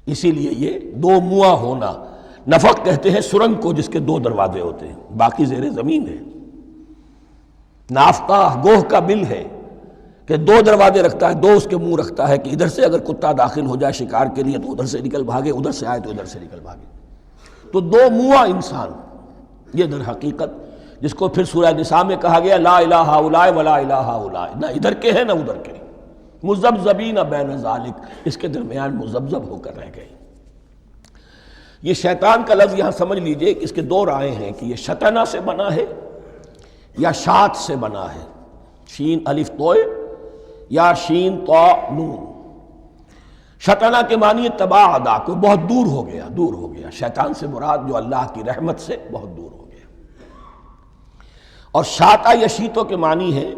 اسی لیے یہ دو منہا ہونا، نفق کہتے ہیں سرنگ کو جس کے دو دروازے ہوتے ہیں، باقی زیر زمین ہے۔ نافقہ گوہ کا بل ہے کہ دو دروازے رکھتا ہے، دو اس کے منہ رکھتا ہے کہ ادھر سے اگر کتا داخل ہو جائے شکار کے لیے تو ادھر سے نکل بھاگے، ادھر سے آئے تو ادھر سے نکل بھاگے۔ تو دو منہا انسان، یہ در حقیقت جس کو پھر سورہ نساء میں کہا گیا لا الہ ہؤلاء ولا الہ ہؤلاء، نہ ادھر کے ہیں نہ ادھر کے، مذبذبین بین ذالک، اس کے درمیان مذبذب ہو کر رہ گئے۔ یہ شیطان کا لفظ یہاں سمجھ لیجئے کہ اس کے دو رائے ہیں کہ یہ شطنہ سے بنا ہے یا شات سے بنا ہے، شین الف توئے یا شین طا نون۔ شطنہ کے معنی تباعدا، کو بہت دور ہو گیا، دور ہو گیا۔ شیطان سے مراد جو اللہ کی رحمت سے بہت دور ہو گیا۔ اور شاتا یشیتو کے معنی ہے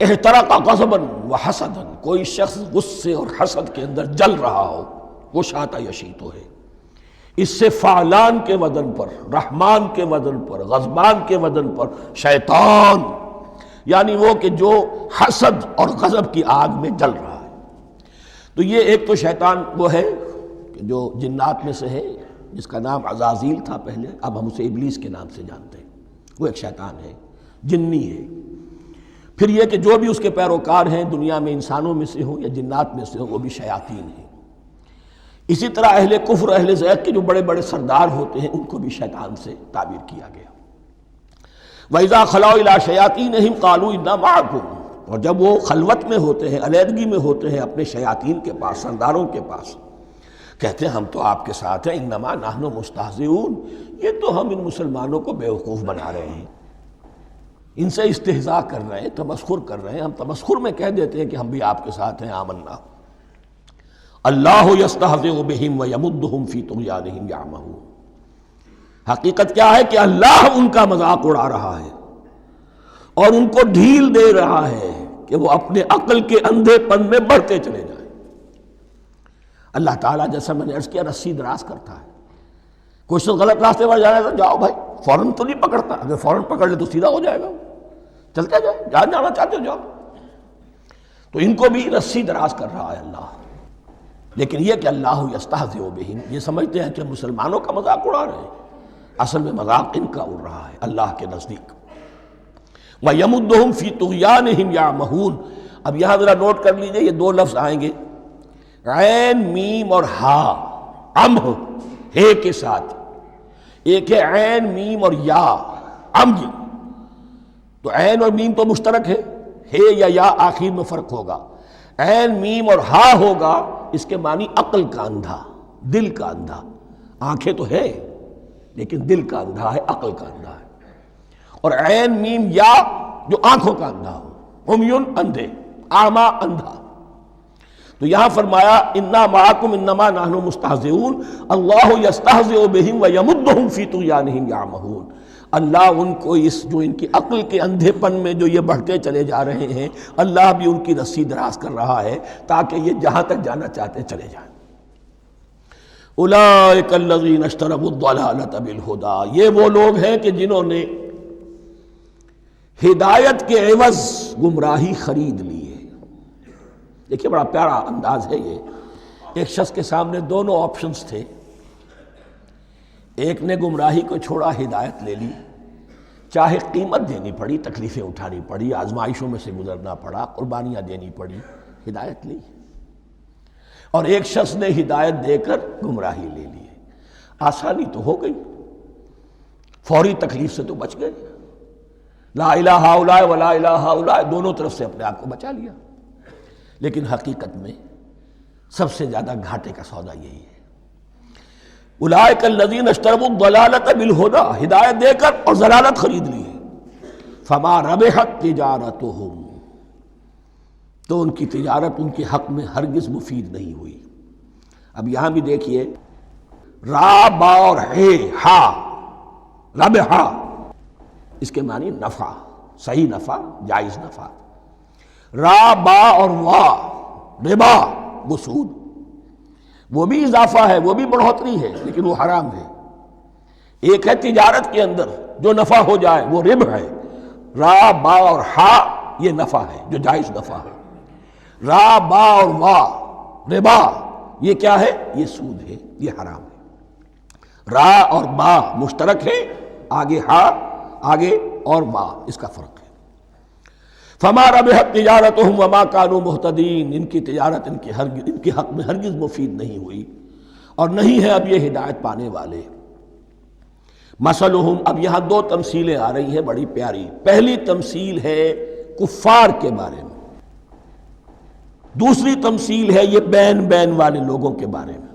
احترق غضبا وحسدا، کوئی شخص غصے اور حسد کے اندر جل رہا ہو، وہ شاتا یشیتو ہے۔ اس سے فعلان کے وزن پر، رحمان کے وزن پر، غضبان کے وزن پر شیطان، یعنی وہ کہ جو حسد اور غضب کی آگ میں جل رہا ہے۔ تو یہ ایک تو شیطان وہ ہے کہ جو جنات میں سے ہے، جس کا نام عزازیل تھا پہلے، اب ہم اسے ابلیس کے نام سے جانتے ہیں، وہ ایک شیطان ہے، جنی ہے۔ پھر یہ کہ جو بھی اس کے پیروکار ہیں دنیا میں، انسانوں میں سے ہوں یا جنات میں سے ہوں، وہ بھی شیاطین ہیں۔ اسی طرح اہل کفر، اہل زیغ کے جو بڑے بڑے سردار ہوتے ہیں، ان کو بھی شیطان سے تعبیر کیا گیا۔ وَإِذَا خَلَوْا إِلَىٰ شَيَاطِينِهِمْ قَالُوا إِنَّا مَعَكُمْ، اور جب وہ خلوت میں ہوتے ہیں، علیحدگی میں ہوتے ہیں اپنے شیاطین کے پاس، سرداروں کے پاس، کہتے ہیں ہم تو آپ کے ساتھ ہیں، انما نحن مستہزئون، یہ تو ہم ان مسلمانوں کو بیوقوف بنا رہے ہیں، ان سے استہزاء کر رہے ہیں، تمسخر کر رہے ہیں۔ ہم تمسخر میں کہہ دیتے ہیں کہ ہم بھی آپ کے ساتھ ہیں، آمنا۔ اللہ یستہزئ بہم ویمدہم فی طغیانہم یعمہون، حقیقت کیا ہے کہ اللہ ان کا مذاق اڑا رہا ہے اور ان کو ڈھیل دے رہا ہے کہ وہ اپنے عقل کے اندھے پن میں بڑھتے چلے جائیں۔ اللہ تعالیٰ جیسا میں نے عرض کیا رسی دراز کرتا ہے، کوئی شخص غلط راستے پر جانا ہے تو جاؤ بھائی، فوراً تو نہیں پکڑتا، اگر فوراً پکڑ لے تو سیدھا ہو جائے گا، چلتے جائے، جہاں جانا چاہتے ہو جاؤ۔ تو ان کو بھی رسی دراز کر رہا ہے اللہ، لیکن یہ کہ اللہ یستہزئ بہم، یہ سمجھتے ہیں کہ مسلمانوں کا مذاق اڑا رہے ہیں، اصل میں مذاق ان کا اڑ رہا ہے اللہ کے نزدیک۔ وَيَمُدُّهُمْ فِي طُغْيَانِهِمْ يَعْمَهُونَ، اب یہاں ذرا نوٹ کر لیجئے، یہ دو لفظ آئیں گے، عین میم اور ہا، امہ ہے کے ساتھ، ایک ہے عین میم اور یا امج، تو عین اور میم تو مشترک ہے یا آخر میں فرق ہوگا، عین میم اور ہا ہوگا، اس کے معنی عقل کا اندھا، دل کا اندھا، آنکھیں تو ہے لیکن دل کا اندھا ہے، عقل کا اندھا ہے۔ اور عین میم یا جو آنکھوں کا اندھا ہو، عمیٌ اندھے، اعمیٰ اندھا۔ تو یہاں فرمایا انا معکم انما نحن مستہزئون، اللہ یستہزئ بہم ویمدہم فی طغیانہم یعمہون، اللہ ان کو اس جو ان کی عقل کے اندھے پن میں جو یہ بڑھتے چلے جا رہے ہیں، اللہ بھی ان کی رسی دراز کر رہا ہے تاکہ یہ جہاں تک جانا چاہتے چلے جائیں۔ اولئک الذین اشتروا الضلالۃ بالہدی، یہ وہ لوگ ہیں کہ جنہوں نے ہدایت کے عوض گمراہی خرید لی ہے۔ دیکھیے بڑا پیارا انداز ہے یہ، ایک شخص کے سامنے دونوں آپشنز تھے، ایک نے گمراہی کو چھوڑا، ہدایت لے لی، چاہے قیمت دینی پڑی، تکلیفیں اٹھانی پڑی، آزمائشوں میں سے گزرنا پڑا، قربانیاں دینی پڑی، ہدایت لی۔ اور ایک شخص نے ہدایت دے کر گمراہی لے لی، آسانی تو ہو گئی، فوری تکلیف سے تو بچ گئے، لا الہ الا ولا الہ الا، دونوں طرف سے اپنے آپ کو بچا لیا۔ لیکن حقیقت میں سب سے زیادہ گھاٹے کا سودا یہی ہے، اولئک الذین اشتروا الضلالۃ بالہدی، ہدایت دے کر اور ضلالت خرید لی ہے، فما ربحت تجارتہم، تو ان کی تجارت ان کے حق میں ہرگز مفید نہیں ہوئی۔ اب یہاں بھی دیکھیے، را با اور ہے ہا، ربحا، اس کے معنی نفع، صحیح نفع، جائز نفع۔ را با اور وا، ربا، وہ سود، وہ بھی اضافہ ہے، وہ بھی بڑھوتری ہے، لیکن وہ حرام ہے۔ ایک ہے تجارت کے اندر جو نفع ہو جائے وہ ربح ہے، را با اور ہا یہ نفع ہے جو جائز نفع ہے۔ را با اور وا، ربا، یہ کیا ہے؟ یہ سود ہے، یہ حرام ہے۔ را اور با مشترک ہے، آگے ہا، آگے اور با، اس کا فرق ہے۔ فما ربحت تجارتہم وما کانوا مہتدین، ان کی تجارت ان کے حق میں ہرگز مفید نہیں ہوئی اور نہیں ہے اب یہ ہدایت پانے والے۔ مثلہم، اب یہاں دو تمثیلیں آ رہی ہیں بڑی پیاری۔ پہلی تمثیل ہے کفار کے بارے میں، دوسری تمثیل ہے یہ بین والے لوگوں کے بارے میں۔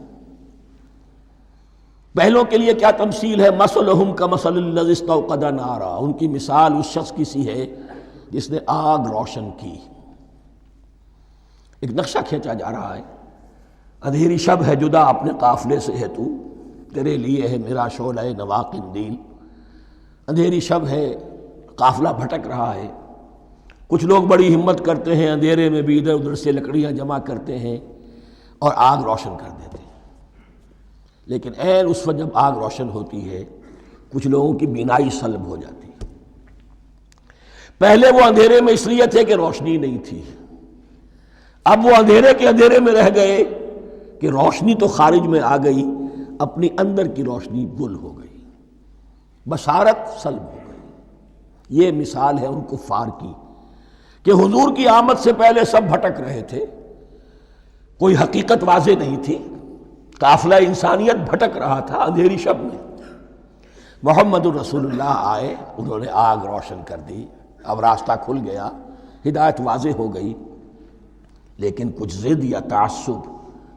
پہلوں کے لیے کیا تمثیل ہے؟ مثلہم کمثل الذی استوقد نارا، ان کی مثال اس شخص کی سی ہے جس نے آگ روشن کی۔ ایک نقشہ کھینچا جا رہا ہے، اندھیری شب ہے جدا اپنے قافلے سے ہے تو، تیرے لیے ہے میرا شعلہ نوا قندیل۔ اندھیری شب ہے، قافلہ بھٹک رہا ہے، کچھ لوگ بڑی ہمت کرتے ہیں، اندھیرے میں بھی ادھر ادھر سے لکڑیاں جمع کرتے ہیں اور آگ روشن کر دیتے ہیں۔ لیکن عین اس وقت جب آگ روشن ہوتی ہے کچھ لوگوں کی بینائی سلب ہو جاتی ہے۔ پہلے وہ اندھیرے میں اس لیے تھے کہ روشنی نہیں تھی، اب وہ اندھیرے کے اندھیرے میں رہ گئے کہ روشنی تو خارج میں آ گئی، اپنی اندر کی روشنی گل ہو گئی، بصارت سلب ہو گئی۔ یہ مثال ہے ان کفار کی کہ حضور کی آمد سے پہلے سب بھٹک رہے تھے، کوئی حقیقت واضح نہیں تھی، قافلہ انسانیت بھٹک رہا تھا اندھیری شب میں۔ محمد الرسول اللہ آئے، انہوں نے آگ روشن کر دی، اب راستہ کھل گیا، ہدایت واضح ہو گئی۔ لیکن کچھ ضد یا تعصب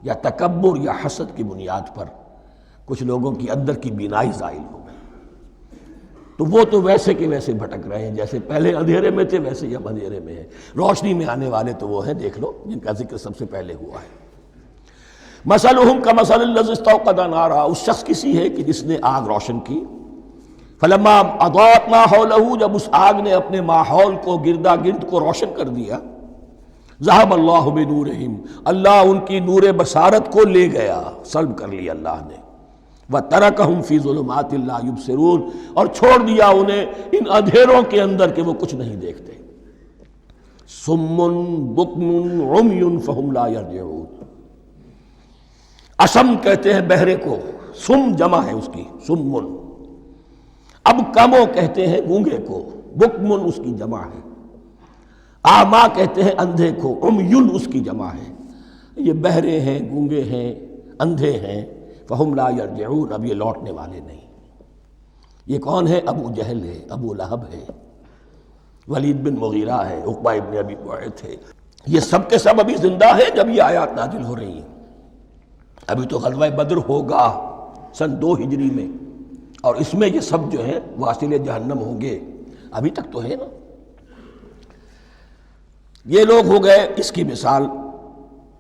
یا تکبر یا حسد کی بنیاد پر کچھ لوگوں کی اندر کی بینائی زائل ہو گئی، تو وہ تو ویسے کے ویسے بھٹک رہے ہیں، جیسے پہلے اندھیرے میں تھے ویسے ہی اب اندھیرے میں ہیں۔ روشنی میں آنے والے تو وہ ہیں، دیکھ لو، جن کا ذکر سب سے پہلے ہوا ہے۔ مثلہم کمثل الذی استوقد نارا، اس شخص کی سی ہے کہ جس نے آگ روشن کی۔ فلما اضاءت ما حولہ، جب اس آگ نے اپنے ماحول کو، گردا گرد کو روشن کر دیا، ذہب اللہ بنورہم، اللہ ان کی نور بصارت کو لے گیا، سلب کر لیا اللہ نے۔ وترکہم فی ظلمات لا یبصرون، اور چھوڑ دیا انہیں ان اندھیروں کے اندر کہ وہ کچھ نہیں دیکھتے۔ صم بکم عمی فہم لا یرجعون، اسم کہتے ہیں بہرے کو، سم جمع ہے اس کی، سمن۔ اب کمو کہتے ہیں گونگے کو، بکمن اس کی جمع ہے۔ آما کہتے ہیں اندھے کو، عمیون اس کی جمع ہے۔ یہ بہرے ہیں، گونگے ہیں، اندھے ہیں، فہم لا یرجعون، اب یہ لوٹنے والے نہیں۔ یہ کون ہے؟ ابو جہل ہے، ابو لہب ہے، ولید بن مغیرہ ہے، عقبہ ابن ابی معیط ہے، یہ سب کے سب ابھی زندہ ہیں جب یہ آیات نازل ہو رہی ہیں۔ ابھی تو غزوہ بدر ہوگا سن 2 ہجری میں، اور اس میں یہ سب جو ہیں واصل جہنم ہوں گے، ابھی تک تو ہے نا۔ یہ لوگ ہو گئے اس کی مثال۔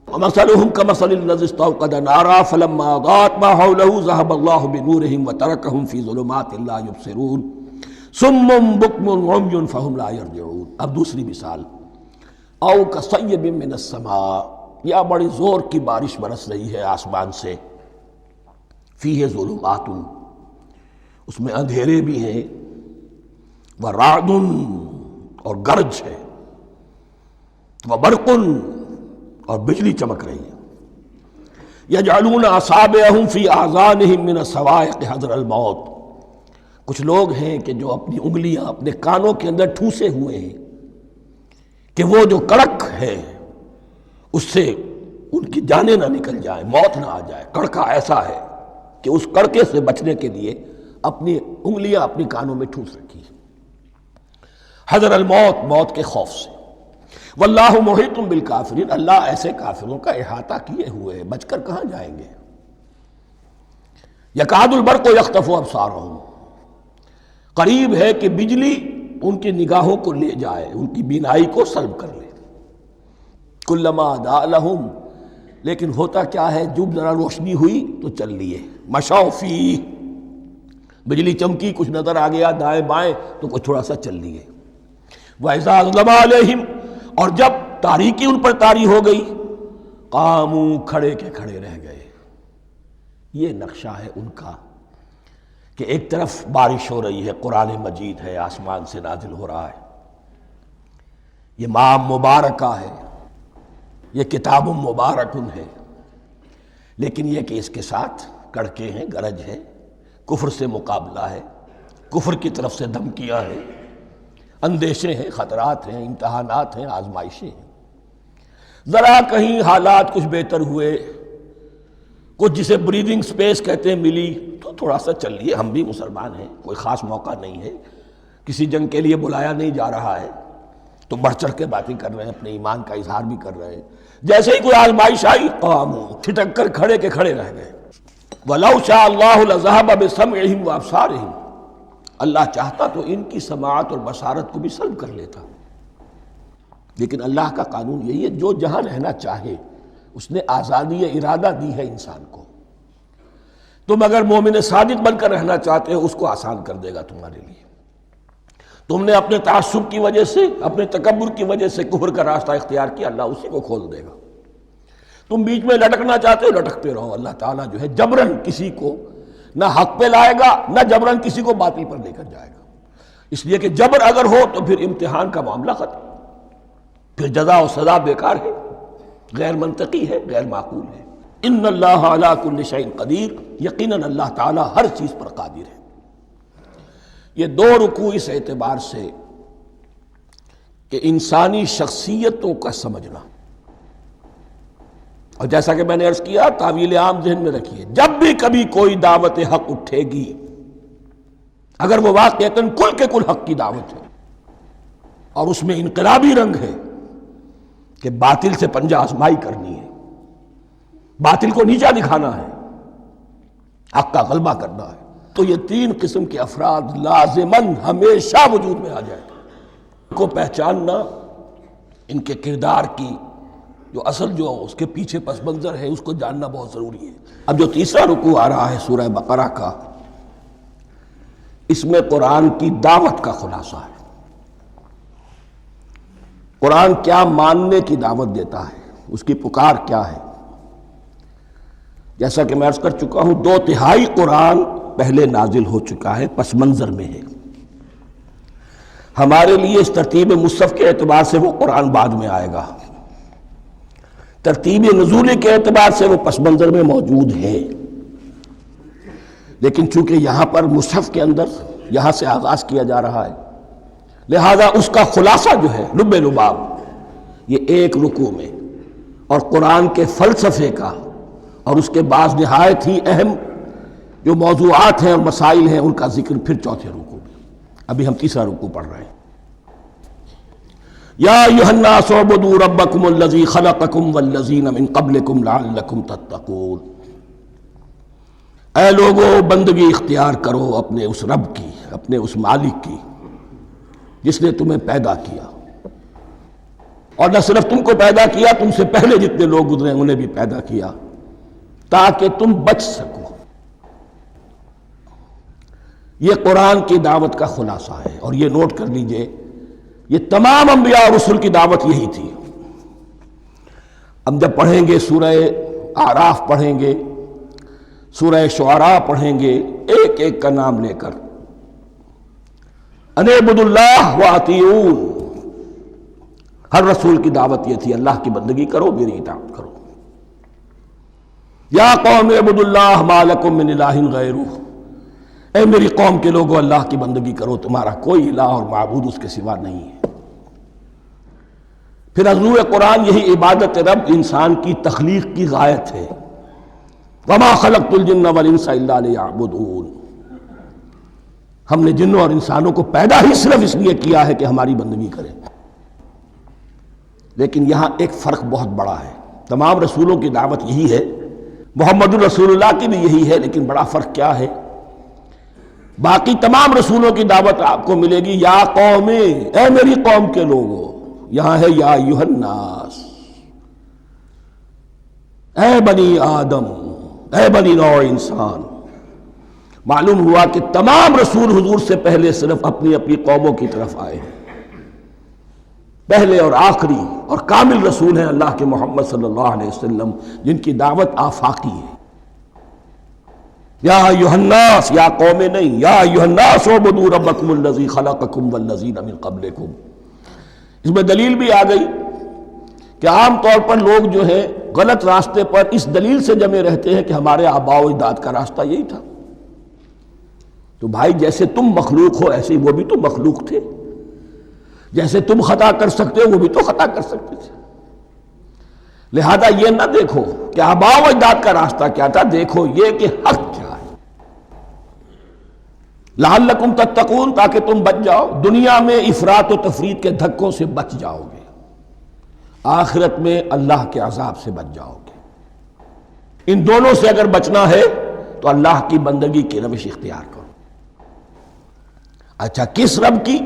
مثلہم کمثل الذی استوقد نارا فلما اضاءت ما حولہ ذہب اللہ بنورہم وترکہم فی ظلمات لا یبصرون صم بکم عمی فہم لا یرجعون۔ اب دوسری مثال، او کصیب من السماء، یا بڑی زور کی بارش برس رہی ہے آسمان سے، فیہ ظلمات، اس میں اندھیرے بھی ہیں، ورعد، اور گرج ہے، وبرق، اور بجلی چمک رہی ہے، یجعلون اصابعہم فی آذانہم من الصواعق حذر الموت، کچھ لوگ ہیں کہ جو اپنی انگلیاں اپنے کانوں کے اندر ٹھوسے ہوئے ہیں کہ وہ جو کڑک ہے اس سے ان کی جانیں نہ نکل جائیں، موت نہ آ جائے۔ کڑکا ایسا ہے کہ اس کڑکے سے بچنے کے لیے اپنی انگلیاں اپنی کانوں میں ٹھوس رکھی ہیں، حذر الموت، موت کے خوف سے۔ واللہ محیط بالکافرین، اللہ ایسے کافروں کا احاطہ کیے ہوئے ہے، بچ کر کہاں جائیں گے۔ یکاد البرق یخطف ابصارہم، قریب ہے کہ بجلی ان کی نگاہوں کو لے جائے، ان کی بینائی کو سلب کر لے۔ کلما اضاء لہم، لیکن ہوتا کیا ہے، جب ذرا روشنی ہوئی تو چل لیے۔ مشوا فیہ، بجلی چمکی، کچھ نظر آ گیا دائیں بائیں تو کچھ تھوڑا سا چل لیے۔ وَإِذَا أَظْلَمَ عَلَيْهِمْ، اور جب تاریکی ان پر طاری ہو گئی، قاموا، کھڑے کے کھڑے رہ گئے۔ یہ نقشہ ہے ان کا کہ ایک طرف بارش ہو رہی ہے، قرآن مجید ہے، آسمان سے نازل ہو رہا ہے، یہ ماہ مبارکہ ہے، یہ کتاب مبارکن ہے، لیکن یہ کہ اس کے ساتھ کڑکے ہیں، گرج ہے، کفر سے مقابلہ ہے، کفر کی طرف سے دھمکیاں ہیں، اندیشے ہیں، خطرات ہیں، امتحانات ہیں، آزمائشیں ہیں۔ ذرا کہیں حالات کچھ بہتر ہوئے، کچھ جسے بریدنگ سپیس کہتے ہیں ملی، تو تھوڑا سا چل لیے، ہم بھی مسلمان ہیں، کوئی خاص موقع نہیں ہے، کسی جنگ کے لیے بلایا نہیں جا رہا ہے، تو بڑھ چڑھ کے باتیں کر رہے ہیں، اپنے ایمان کا اظہار بھی کر رہے ہیں۔ جیسے ہی کوئی آزمائش آئی، قاموا، ٹھٹک کر کھڑے کے کھڑے رہ گئے۔ وَلَوْ شَاءَ اللَّهُ لَذَهَبَ بِسَمْعِهِمْ وَأَبْصَارِهِمْ، اللہ چاہتا تو ان کی سماعت اور بصارت کو بھی سلب کر لیتا، لیکن اللہ کا قانون یہی ہے، جو جہاں رہنا چاہے اس نے آزادی ارادہ دی ہے انسان کو۔ تم اگر مومن صادق بن کر رہنا چاہتے ہو، اس کو آسان کر دے گا تمہارے لیے۔ تم نے اپنے تعصب کی وجہ سے، اپنے تکبر کی وجہ سے کفر کا راستہ اختیار کیا، اللہ اسی کو کھول دے گا۔ تم بیچ میں لٹکنا چاہتے ہو، لٹکتے رہو، اللہ تعالیٰ جو ہے جبرن کسی کو نہ حق پہ لائے گا، نہ جبرن کسی کو باطل پر لے کر جائے گا، اس لیے کہ جبر اگر ہو تو پھر امتحان کا معاملہ ختم، پھر جزا و سزا بیکار ہے، غیر منطقی ہے، غیر معقول ہے۔ ان اللہ علی کل شیء قدیر، یقیناً اللہ تعالیٰ ہر چیز پر قادر ہے۔ یہ دو رکوع اس اعتبار سے کہ انسانی شخصیتوں کا سمجھنا، اور جیسا کہ میں نے عرض کیا، تعویل عام ذہن میں رکھیے، جب بھی کبھی کوئی دعوت حق اٹھے گی، اگر وہ واقعتاً کل کے کل حق کی دعوت ہے اور اس میں انقلابی رنگ ہے کہ باطل سے پنجہ آزمائی کرنی ہے، باطل کو نیچا دکھانا ہے، حق کا غلبہ کرنا ہے، تو یہ تین قسم کے افراد لازماً ہمیشہ وجود میں آ جائیں گے۔ ان کو پہچاننا، ان کے کردار کی جو اصل جو اس کے پیچھے پس منظر ہے، اس کو جاننا بہت ضروری ہے۔ اب جو تیسرا رکوع آ رہا ہے سورہ بقرہ کا، اس میں قرآن کی دعوت کا خلاصہ ہے۔ قرآن کیا ماننے کی دعوت دیتا ہے، اس کی پکار کیا ہے۔ جیسا کہ میں عرض کر چکا ہوں، 2/3 قرآن پہلے نازل ہو چکا ہے، پس منظر میں ہے۔ ہمارے لیے اس ترتیب مصحف کے اعتبار سے وہ قرآن بعد میں آئے گا، ترتیب نزول کے اعتبار سے وہ پس منظر میں موجود ہے، لیکن چونکہ یہاں پر مصحف کے اندر یہاں سے آغاز کیا جا رہا ہے، لہذا اس کا خلاصہ جو ہے لب لباب، یہ ایک رکوع میں، اور قرآن کے فلسفے کا اور اس کے بعض نہایت ہی اہم جو موضوعات ہیں اور مسائل ہیں، ان کا ذکر پھر چوتھے رکوع میں۔ ابھی ہم تیسرا رکوع پڑھ رہے ہیں۔ یا ایھا الناس اعبدوا ربکم الذی خلقکم والذین من قبلکم لعلکم تتقون، اے لوگو بندگی اختیار کرو اپنے اس رب کی، اپنے اس مالک کی جس نے تمہیں پیدا کیا، اور نہ صرف تم کو پیدا کیا، تم سے پہلے جتنے لوگ گزرے انہیں بھی پیدا کیا تاکہ تم بچ سکو۔ یہ قرآن کی دعوت کا خلاصہ ہے، اور یہ نوٹ کر لیجئے، یہ تمام انبیاء اور رسل کی دعوت یہی تھی۔ ہم جب پڑھیں گے سورہ اعراف پڑھیں گے، سورہ شعراء پڑھیں گے، ایک ایک کا نام لے کر، ان اعبدوا اللہ واطیعون، ہر رسول کی دعوت یہ تھی، اللہ کی بندگی کرو، میری اطاعت کرو۔ یا قوم اعبدوا اللہ ما لکم من الہ غیرہ، اے میری قوم کے لوگوں اللہ کی بندگی کرو، تمہارا کوئی الہ اور معبود اس کے سوا نہیں ہے۔ پھر حضور قرآن یہی عبادت رب انسان کی تخلیق کی غایت ہے، وما خلقت الجن والانس الا لیعبدون، ہم نے جنوں اور انسانوں کو پیدا ہی صرف اس لیے کیا ہے کہ ہماری بندگی کریں۔ لیکن یہاں ایک فرق بہت بڑا ہے، تمام رسولوں کی دعوت یہی ہے، محمد الرسول اللہ کی بھی یہی ہے، لیکن بڑا فرق کیا ہے؟ باقی تمام رسولوں کی دعوت آپ کو ملے گی یا قوم، اے میری قوم کے لوگوں، یہاں ہے یا ایھا الناس، اے بنی آدم، اے بنی نوع انسان۔ معلوم ہوا کہ تمام رسول حضور سے پہلے صرف اپنی اپنی قوموں کی طرف آئے ہیں، پہلے اور آخری اور کامل رسول ہیں اللہ کے محمد صلی اللہ علیہ وسلم، جن کی دعوت آفاقی ہے۔ یا ایھا الناس، یا قوم نہیں، یا ایھا الناس اعبدوا ربکم الذی خلقکم والذین من قبلکم۔ اس میں دلیل بھی آ گئی کہ عام طور پر لوگ جو ہے غلط راستے پر اس دلیل سے جمے رہتے ہیں کہ ہمارے آباء و اجداد کا راستہ یہی تھا۔ تو بھائی جیسے تم مخلوق ہو ایسے ہی وہ بھی تو مخلوق تھے، جیسے تم خطا کر سکتے ہو وہ بھی تو خطا کر سکتے تھے۔ لہذا یہ نہ دیکھو کہ آباء و اجداد کا راستہ کیا تھا، دیکھو یہ کہ حق کیا ہے، لعلکم تتقون، تاکہ تم بچ جاؤ، دنیا میں افراط و تفریط کے دھکوں سے بچ جاؤ گے، آخرت میں اللہ کے عذاب سے بچ جاؤ گے۔ ان دونوں سے اگر بچنا ہے تو اللہ کی بندگی کی روش اختیار کرو۔ اچھا کس رب کی؟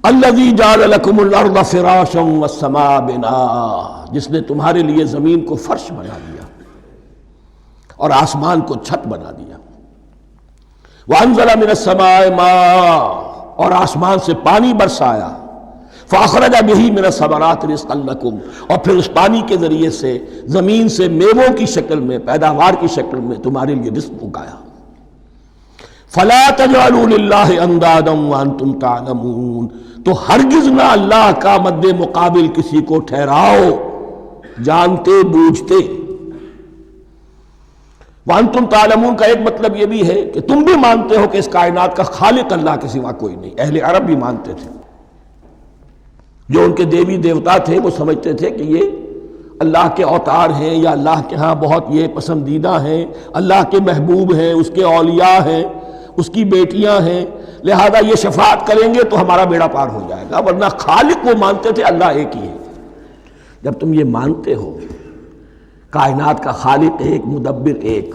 الذی جعل لکم الارض فراشا والسماء بناء، جس نے تمہارے لیے زمین کو فرش بنا دیا اور آسمان کو چھت بنا دیا۔ وانزل من السماء ماء، اور آسمان سے پانی برسایا، فاخرج به من الثمرات رزقا لکم، اور پھر اس پانی کے ذریعے سے زمین سے میووں کی شکل میں، پیداوار کی شکل میں تمہارے لیے رزق اگایا۔ فلا تجعلوا للہ اندادا وانتم تعلمون، تو ہرگز نہ اللہ کا مد مقابل کسی کو ٹھہراؤ جانتے بوجھتے۔ وانتم تعلمون کا ایک مطلب یہ بھی ہے کہ تم بھی مانتے ہو کہ اس کائنات کا خالق اللہ کے سوا کوئی نہیں۔ اہل عرب بھی مانتے تھے، جو ان کے دیوی دیوتا تھے وہ سمجھتے تھے کہ یہ اللہ کے اوتار ہیں یا اللہ کے ہاں بہت یہ پسندیدہ ہیں، اللہ کے محبوب ہیں، اس کے اولیاء ہیں، اس کی بیٹیاں ہیں، لہذا یہ شفاعت کریں گے تو ہمارا بیڑا پار ہو جائے گا، ورنہ خالق وہ مانتے تھے اللہ ایک ہی ہے۔ جب تم یہ مانتے ہو کائنات کا خالق ایک، مدبر ایک،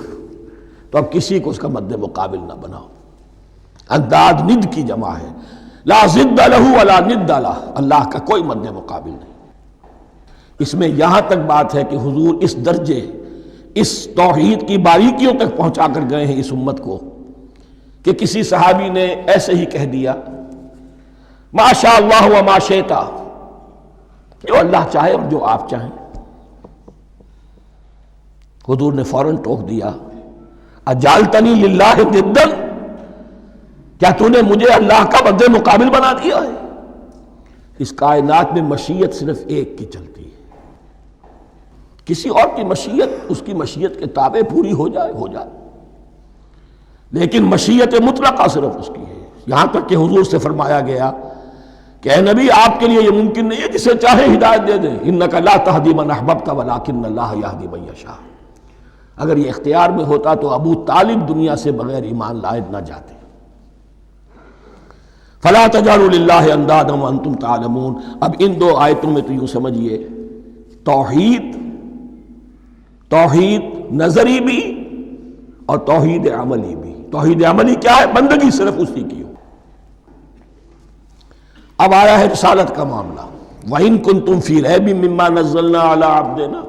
تو اب کسی کو اس کا مد مقابل نہ بناؤ۔ انداد ند کی جمع ہے، لا ضد لہ ولا ند لہ، اللہ کا کوئی مد مقابل نہیں۔ اس میں یہاں تک بات ہے کہ حضور اس درجے، اس توحید کی باریکیوں تک پہنچا کر گئے ہیں اس امت کو کہ کسی صحابی نے ایسے ہی کہہ دیا ما شاء اللہ وما شئت، جو اللہ چاہے اور جو آپ چاہیں۔ حضور نے فوراً ٹوک دیا اجعلتنی للہ ندا، کیا تو نے مجھے اللہ کا مد مقابل بنا دیا ہے؟ اس کائنات میں مشیت صرف ایک کی چلتی ہے، کسی اور کی مشیت اس کی مشیت کے تابع پوری ہو جائے ہو جائے، لیکن مشیت مطلقہ صرف اس کی ہے۔ یہاں تک کہ حضور سے فرمایا گیا کہ اے نبی آپ کے لیے یہ ممکن نہیں ہے جسے چاہے ہدایت دے دیں، انک لا تہدی من احببت ولکن اللہ یہدی من یشاء۔ اگر یہ اختیار میں ہوتا تو ابو طالب دنیا سے بغیر ایمان لائے نہ جاتے۔ فلا تجعلوا للہ اندادا وانتم تعلمون۔ اب ان دو آیتوں میں تو یوں سمجھیے توحید نظری بھی اور توحید عملی بھی۔ توحید عملی کیا ہے؟ بندگی صرف اسی کی ہو۔ اب آیا ہے رسالت کا معاملہ، وَإِن كُنتُمْ فِي رَيْبٍ مِّمَّا نَزَّلْنَا عَلَىٰ عَبْدِنَا،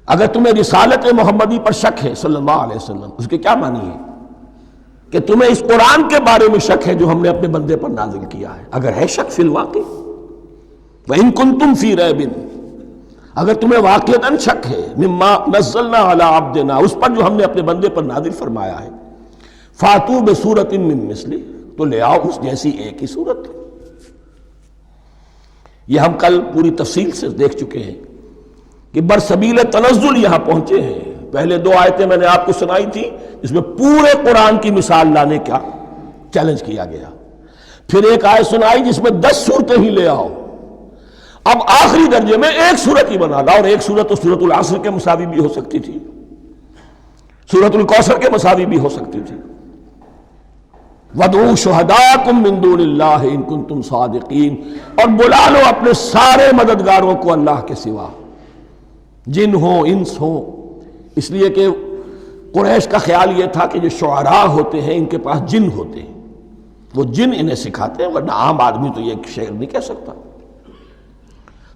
اگر تمہیں رسالت محمدی پر شک ہے صلی اللہ علیہ وسلم، اس کے کیا معنی ہے؟ کہ تمہیں اس قرآن کے بارے میں شک ہے جو ہم نے اپنے بندے پر نازل کیا ہے۔ اگر ہے شک فی الواقع، وَإِن كُنتُمْ فِي رَيْبٍ، اگر تمہیں واقعتاً شک ہے مما نزلنا علی عبدنا، اس پر جو ہم نے اپنے بندے پر نازل فرمایا ہے، فاتو بسورۃ من مثلہ، تو لے آؤ اس جیسی ایک ہی صورت۔ یہ ہم کل پوری تفصیل سے دیکھ چکے ہیں کہ برسبیل تنزل یہاں پہنچے ہیں، پہلے 2 آیتیں میں نے آپ کو سنائی تھی، اس میں پورے قرآن کی مثال لانے کا چیلنج کیا گیا. پھر ایک آیت سنائی جس میں 10 صورتیں ہی لے آؤ. اب آخری درجے میں ایک صورت ہی بنا لا، اور ایک صورت تو سورۃ العصر کے مساوی بھی ہو سکتی تھی، سورۃ الکوثر کے مساوی بھی ہو سکتی تھی. وَادْعُوا شُهَدَاءَكُم مِّن دُونِ اللَّهِ إِن كُنتُمْ صَادِقِينَ، اور بلا لو اپنے سارے مددگاروں کو اللہ کے سوا، جن ہوں انس ہوں. اس لیے کہ قریش کا خیال یہ تھا کہ جو شعراء ہوتے ہیں ان کے پاس جن ہوتے ہیں، وہ جن انہیں سکھاتے ہیں، ورنہ عام آدمی تو یہ شعر نہیں کہہ سکتا.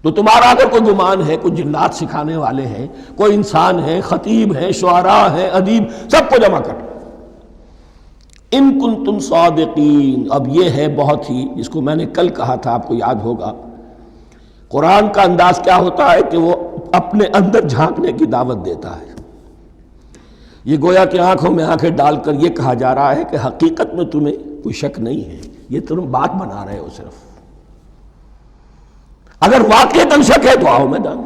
تو تمہارا اگر کوئی گمان ہے کوئی جنات سکھانے والے ہیں، کوئی انسان ہے، خطیب ہیں، شعراء ہیں، ادیب، سب کو جمع کر. ان کنتم صادقین. اب یہ ہے بہت ہی، جس کو میں نے کل کہا تھا، آپ کو یاد ہوگا، قرآن کا انداز کیا ہوتا ہے کہ وہ اپنے اندر جھانکنے کی دعوت دیتا ہے. یہ گویا کہ آنکھوں میں آنکھیں ڈال کر یہ کہا جا رہا ہے کہ حقیقت میں تمہیں کوئی شک نہیں ہے، یہ تم بات بنا رہے ہو صرف. اگر واقعتاً شک ہے تو آؤ میدان.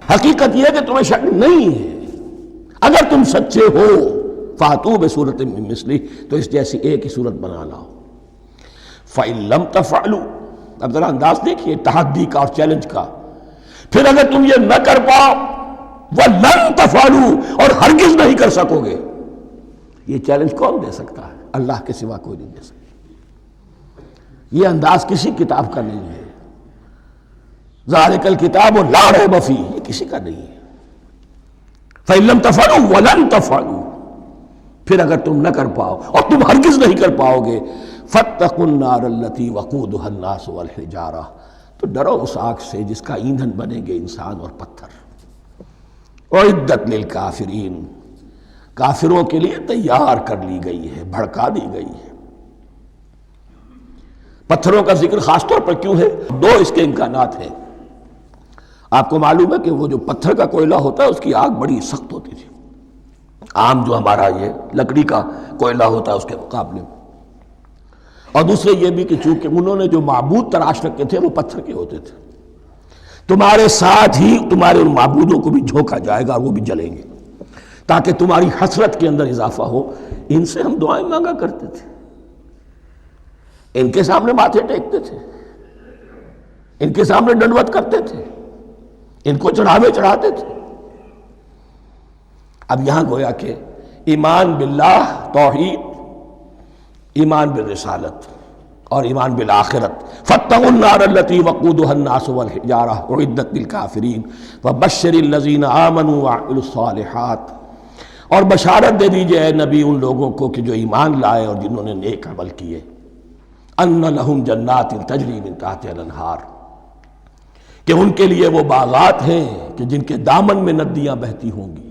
حقیقت یہ ہے کہ تمہیں شک نہیں ہے. اگر تم سچے ہو فاتو بصورت من مثلہ، تو اس جیسی ایک ہی صورت بنا لاؤ. فَإِن لَمْ تَفْعَلُوا، اب ذرا انداز دیکھیے تحدی کا اور چیلنج کا. پھر اگر تم یہ نہ کر پاؤ، وَلَن تَفْعَلُوا، اور ہرگز نہیں کر سکو گے. یہ چیلنج کون دے سکتا ہے؟ اللہ کے سوا کوئی نہیں دے سکتا. یہ انداز کسی کتاب کا نہیں ہے. ذَلِكَ الْكِتَابُ لَا رَيْبَ فِيهِ، یہ کسی کا نہیں ہے. فَإِن لَمْ تَفْعَلُوا وَلَن تَفْعَلُوا، پھر اگر تم نہ کر پاؤ اور تم ہرگز نہیں کر پاؤ گے، فَاتَّقُوا النَّارَ الَّتِي وَقُودُهَا النَّاسُ وَالْحِجَارَةُ، تو ڈرو اس آگ سے جس کا ایندھن بنیں گے انسان اور پتھر. اعدت للکافرین، کافروں کے لیے تیار کر لی گئی ہے، بھڑکا دی گئی ہے. پتھروں کا ذکر خاص طور پر کیوں ہے؟ 2 اس کے امکانات ہیں. آپ کو معلوم ہے کہ وہ جو پتھر کا کوئلہ ہوتا ہے اس کی آگ بڑی سخت ہوتی تھی، عام جو ہمارا یہ لکڑی کا کوئلہ ہوتا ہے اس کے مقابلے میں. اور دوسرے یہ بھی کہ چونکہ انہوں نے جو معبود تراش رکھے تھے وہ پتھر کے ہوتے تھے، تمہارے ساتھ ہی تمہارے ان معبودوں کو بھی جھونکا جائے گا اور وہ بھی جلیں گے، تاکہ تمہاری حسرت کے اندر اضافہ ہو. ان سے ہم دعائیں مانگا کرتے تھے، ان کے سامنے ماتھے ٹیکتے تھے، ان کے سامنے ڈنڈوت کرتے تھے، ان کو چڑھاوے چڑھاتے تھے. اب یہاں گویا کہ ایمان باللہ، توحید، ایمان بالرسالت اور ایمان بالآخرت. فَاتَّقُوا النَّارَ الَّتِي وَقُودُهَا النَّاسُ وَالْحِجَارَةُ أُعِدَّتْ لِلْكَافِرِينَ وَبَشِّرِ الَّذِينَ آمَنُوا وَعَمِلُوا الصَّالِحَاتِ، اور بشارت دے دیجئے اے نبی ان لوگوں کو کہ جو ایمان لائے اور جنہوں نے نیک عمل کیے. أَنَّ لَهُمْ جَنَّاتٍ تَجْرِي مِن تَحْتِهَا الْأَنْهَارُ، کہ ان کے لیے وہ باغات ہیں کہ جن کے دامن میں ندیاں بہتی ہوں گی.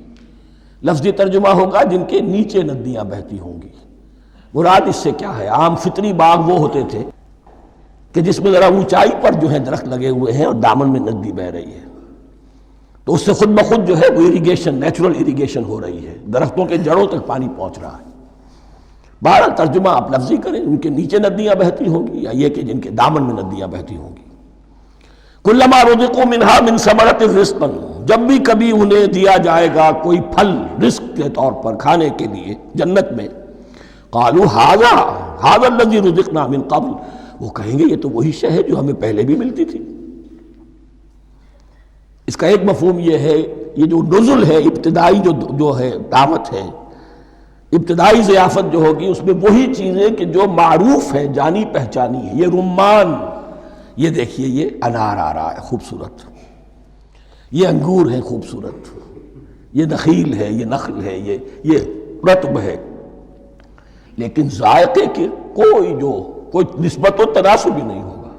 لفظی ترجمہ ہوگا جن کے نیچے ندیاں بہتی ہوں گی. مراد اس سے کیا ہے؟ عام فطری باغ وہ ہوتے تھے کہ جس میں ذرا اونچائی پر جو ہے درخت لگے ہوئے ہیں اور دامن میں ندی بہہ رہی ہے، تو اس سے خود بخود جو ہے وہ اریگیشن، نیچرل اریگیشن ہو رہی ہے، درختوں کے جڑوں تک پانی پہنچ رہا ہے. بہرحال ترجمہ آپ لفظی کریں، ان کے نیچے ندیاں بہتی ہوں گی یا یہ کہ جن کے دامن میں ندیاں بہتی ہوں گی. کلما رزقوا منہا من ثمرۃ رزقا، جب بھی کبھی انہیں دیا جائے گا کوئی پھل رزق کے طور پر کھانے کے لیے جنت میں، قالوا ھذا الذی رزقنا من قبل، وہ کہیں گے یہ تو وہی شے ہے جو ہمیں پہلے بھی ملتی تھی. اس کا ایک مفہوم یہ ہے، یہ جو نزل ہے، ابتدائی جو ہے دعوت ہے، ابتدائی ضیافت جو ہوگی اس میں وہی چیزیں کہ جو معروف ہے، جانی پہچانی ہے. یہ رمان، یہ دیکھیے یہ انار آ رہا ہے خوبصورت، یہ انگور ہے خوبصورت، یہ نخیل ہے، یہ نخل ہے، یہ رطب ہے، لیکن ذائقے کی کوئی نسبت و تناسب بھی نہیں ہوگا.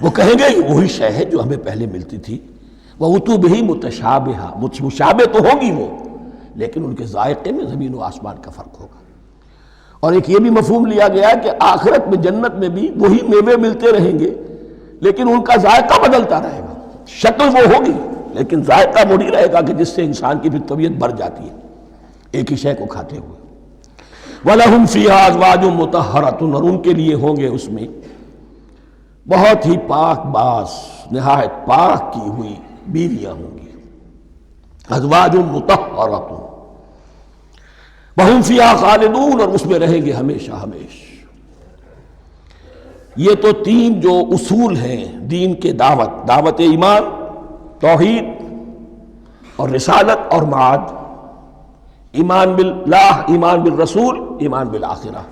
وہ کہیں گے یہ وہی شے ہے جو ہمیں پہلے ملتی تھی. وَأُتُوا بِهِ مُتَشَابِهًا، مشابہ تو ہوگی وہ، لیکن ان کے ذائقے میں زمین و آسمان کا فرق ہوگا. اور ایک یہ بھی مفہوم لیا گیا کہ آخرت میں جنت میں بھی وہی میوے ملتے رہیں گے، لیکن ان کا ذائقہ بدلتا رہے گا. شکل وہ ہوگی لیکن ذائقہ وہ نہیں رہے گا کہ جس سے انسان کی پھر طبیعت بڑھ جاتی ہے ایک ہی شے کو کھاتے ہوئے. وَلَهُمْ فِيهَا أَزْوَاجٌ مُطَهَّرَةٌ، اور ان کے لیے ہوں گے اس میں بہت ہی پاک باز، نہایت پاک کی ہوئی بیویاں ہوں گی. ازواج مطہرۃ وہم فیہا خالدون، اور اس میں رہیں گے ہمیشہ ہمیشہ۔ یہ تو تین جو اصول ہیں دین کے دعوت ایمان، توحید اور رسالت اور معاد، ایمان باللہ، ایمان بالرسول، ایمان بالآخرہ۔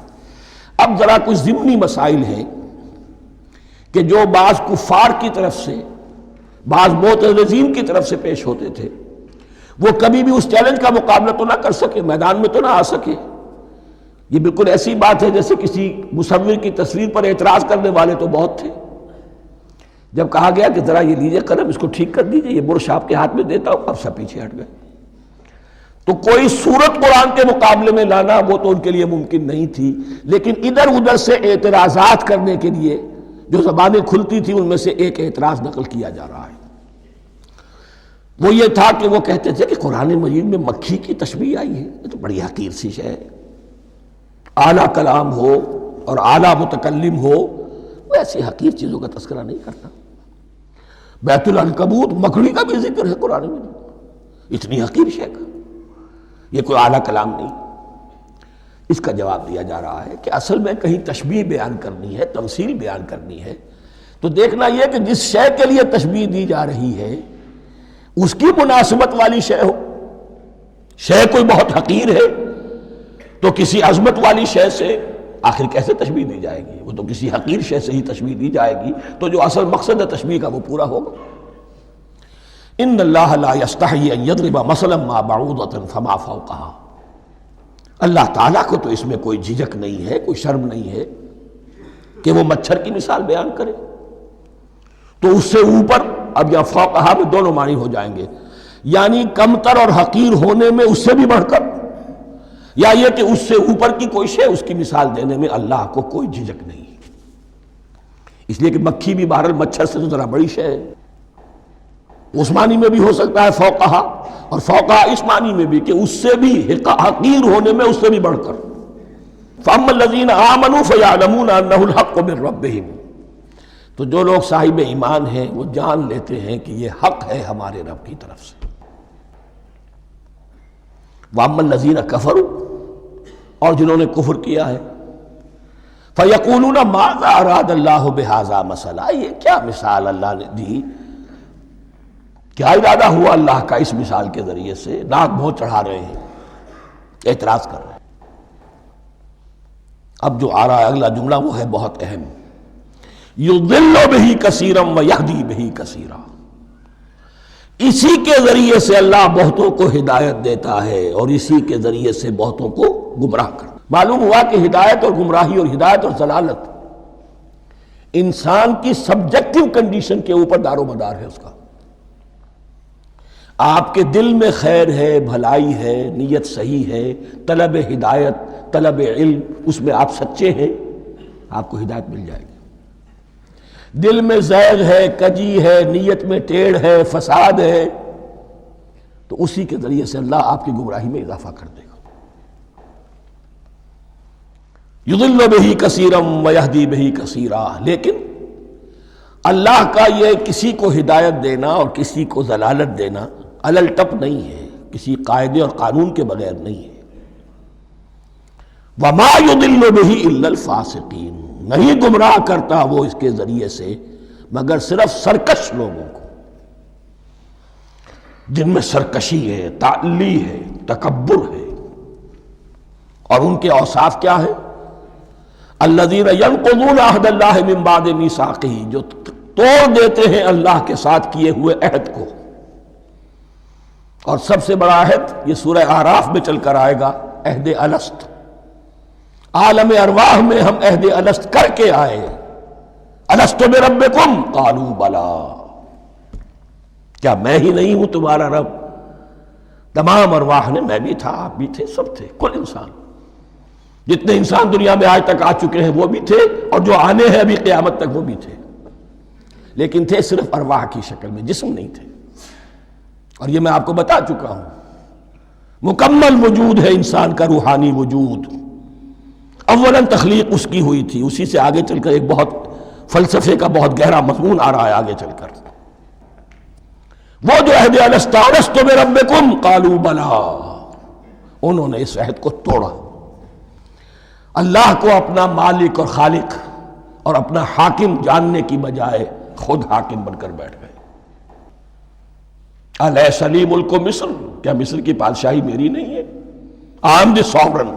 اب ذرا کچھ ضمنی مسائل ہیں کہ جو بعض کفار کی طرف سے، بعض معتزلین کی طرف سے پیش ہوتے تھے، وہ کبھی بھی اس چیلنج کا مقابلہ تو نہ کر سکے، میدان میں تو نہ آ سکے۔ یہ بالکل ایسی بات ہے جیسے کسی مصور کی تصویر پر اعتراض کرنے والے تو بہت تھے۔ جب کہا گیا کہ ذرا یہ لیجئے قلم، اس کو ٹھیک کر دیجئے، یہ برش آپ کے ہاتھ میں دیتا ہوں، اب سب پیچھے ہٹ گئے۔ تو کوئی صورت قرآن کے مقابلے میں لانا وہ تو ان کے لیے ممکن نہیں تھی، لیکن ادھر ادھر سے اعتراضات کرنے کے لیے جو زبانیں کھلتی تھی ان میں سے ایک اعتراض نقل کیا جا رہا ہے۔ وہ یہ تھا کہ وہ کہتے تھے کہ قرآن مجید میں مکھی کی تشبیہ آئی ہے، یہ تو بڑی حقیر سی شے ہے، اعلیٰ کلام ہو اور اعلیٰ متکلم ہو وہ ایسی حقیر چیزوں کا تذکرہ نہیں کرتا۔ بیت العنکبوت، مکڑی کا بھی ذکر ہے قرآن میں، اتنی حقیر شے کا، یہ کوئی اعلیٰ کلام نہیں۔ اس کا جواب دیا جا رہا ہے کہ اصل میں کہیں تشبیہ بیان کرنی ہے، تمثیل بیان کرنی ہے، تو دیکھنا یہ کہ جس شے کے لیے تشبیہ دی جا رہی ہے اس کی مناسبت والی شے ہو۔ شے کوئی بہت حقیر ہے تو کسی عظمت والی شے سے آخر کیسے تشبیہ دی جائے گی؟ وہ تو کسی حقیر شے سے ہی تشبیہ دی جائے گی، تو جو اصل مقصد ہے تشبیہ کا وہ پورا ہوگا۔ ان اللہ لا یستحی ان یضرب مثلا ما بعوضۃ فما فوقہا، اللہ تعالیٰ کو تو اس میں کوئی جھجک نہیں ہے، کوئی شرم نہیں ہے کہ وہ مچھر کی مثال بیان کرے، تو اس سے اوپر، اب یا فوقہا میں دونوں معنی ہو جائیں گے، یعنی کمتر اور حقیر ہونے میں اس سے بھی بڑھ کر، یا یہ کہ اس سے اوپر کی کوئی شے، اس کی مثال دینے میں اللہ کو کوئی جھجک نہیں، اس لیے کہ مکھی بھی بہرحال مچھر سے تو ذرا بڑی شے ہے۔ اس معنی میں بھی ہو سکتا ہے فوقہا، اور فوقہا اس معنی میں بھی کہ اس سے بھی حقیر ہونے میں اس سے بھی بڑھ کر۔ فَأَمَّا الَّذِينَ آمَنُوا فَيَعْلَمُونَ أَنَّهُ الْحَقُّ مِنْ رَبِّهِمْ، تو جو لوگ صاحب ایمان ہیں وہ جان لیتے ہیں کہ یہ حق ہے ہمارے رب کی طرف سے۔ وَأَمَّا الَّذِينَ كَفَرُوا، اور جنہوں نے کفر کیا ہے، فَيَقُولُونَ مَاذَا أَرَادَ اللَّهُ بِهَذَا مَثَلًا، یہ کیا مثال اللہ نے دی، کیا ارادہ ہوا اللہ کا اس مثال کے ذریعے سے؟ ناک بہت چڑھا رہے ہیں، اعتراض کر رہے ہیں۔ اب جو آ رہا ہے اگلا جملہ وہ ہے بہت اہم، یضل بہ کثیرا ویہدی بہ کثیرا، اسی کے ذریعے سے اللہ بہتوں کو ہدایت دیتا ہے اور اسی کے ذریعے سے بہتوں کو گمراہ کرتا۔ معلوم ہوا کہ ہدایت اور گمراہی، اور ہدایت اور ضلالت انسان کی سبجیکٹو کنڈیشن کے اوپر دار و مدار ہے اس کا۔ آپ کے دل میں خیر ہے، بھلائی ہے، نیت صحیح ہے، طلب ہدایت، طلب علم، اس میں آپ سچے ہیں، آپ کو ہدایت مل جائے گی۔ دل میں زیغ ہے، کجی ہے، نیت میں ٹیڑھ ہے، فساد ہے، تو اسی کے ذریعے سے اللہ آپ کی گمراہی میں اضافہ کر دے گا۔ یضل بہ کثیرا ویہدی بہ کثیرا، لیکن اللہ کا یہ کسی کو ہدایت دینا اور کسی کو ضلالت دینا علل ٹپ نہیں ہے، کسی قاعدے اور قانون کے بغیر نہیں ہے۔ وما یضل بہ الا الفاسقین، نہیں گمراہ کرتا وہ اس کے ذریعے سے مگر صرف سرکش لوگوں کو، جن میں سرکشی ہے، تعلی ہے، تکبر ہے، اور ان کے اوصاف کیا ہے؟ الذین ینقضون عہد اللہ من بعد میثاقہ، جو توڑ دیتے ہیں اللہ کے ساتھ کیے ہوئے عہد کو۔ اور سب سے بڑا عہد یہ سورہ اعراف میں چل کر آئے گا، عہد الست۔ عالم ارواح میں ہم عہد الست کر کے آئے، الست بربکم قالوا بلا، کیا میں ہی نہیں ہوں تمہارا رب؟ تمام ارواح نے، میں بھی تھا، آپ بھی تھے، سب تھے، کل انسان، جتنے انسان دنیا میں آج تک آ چکے ہیں وہ بھی تھے، اور جو آنے ہیں ابھی قیامت تک وہ بھی تھے، لیکن تھے صرف ارواح کی شکل میں، جسم نہیں تھے۔ اور یہ میں آپ کو بتا چکا ہوں، مکمل وجود ہے انسان کا روحانی وجود۔ اولاً تخلیق اس کی ہوئی تھی، اسی سے آگے چل کر ایک بہت فلسفے کا بہت گہرا مضمون آ رہا ہے آگے چل کر۔ وہ جو عہد الست بربکم قالوا بلا، انہوں نے اس عہد کو توڑا، اللہ کو اپنا مالک اور خالق اور اپنا حاکم جاننے کی بجائے خود حاکم بن کر بیٹھ گئے۔ الیس لی ملک مصر، کیا مصر کی بادشاہی میری نہیں ہے؟ I am the sovereign.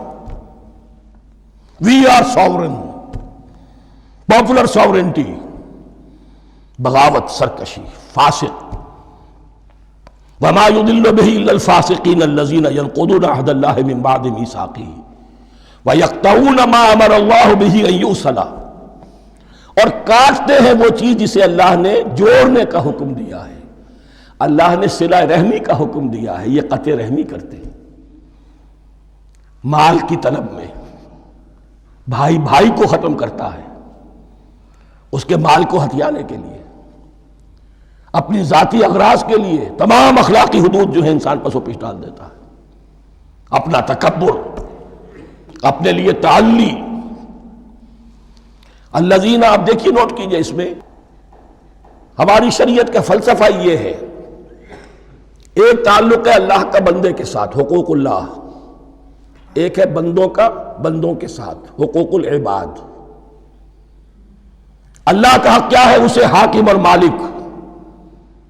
We are sovereign. Popular sovereignty. بغاوت، سرکشی، فاسق۔ وما يضل به الا الفاسقين الذين ينقضون عهد الله من بعد ميثاقه ويقطعون ما امر الله به ان يوصل، اور کاٹتے ہیں وہ چیز جسے اللہ نے جوڑنے کا حکم دیا ہے۔ اللہ نے صلہ رحمی کا حکم دیا ہے، یہ قطع رحمی کرتے ہیں مال کی طلب میں۔ بھائی بھائی کو ختم کرتا ہے اس کے مال کو ہتھیانے کے لیے، اپنی ذاتی اغراض کے لیے تمام اخلاقی حدود جو ہے انسان پس و پیش ڈال دیتا ہے، اپنا تکبر، اپنے لیے تعلی۔ الذین، آپ دیکھیے نوٹ کیجئے، اس میں ہماری شریعت کا فلسفہ یہ ہے، ایک تعلق ہے اللہ کا بندے کے ساتھ، حقوق اللہ، ایک ہے بندوں کا بندوں کے ساتھ، حقوق العباد۔ اللہ کا حق کیا ہے؟ اسے حاکم اور مالک،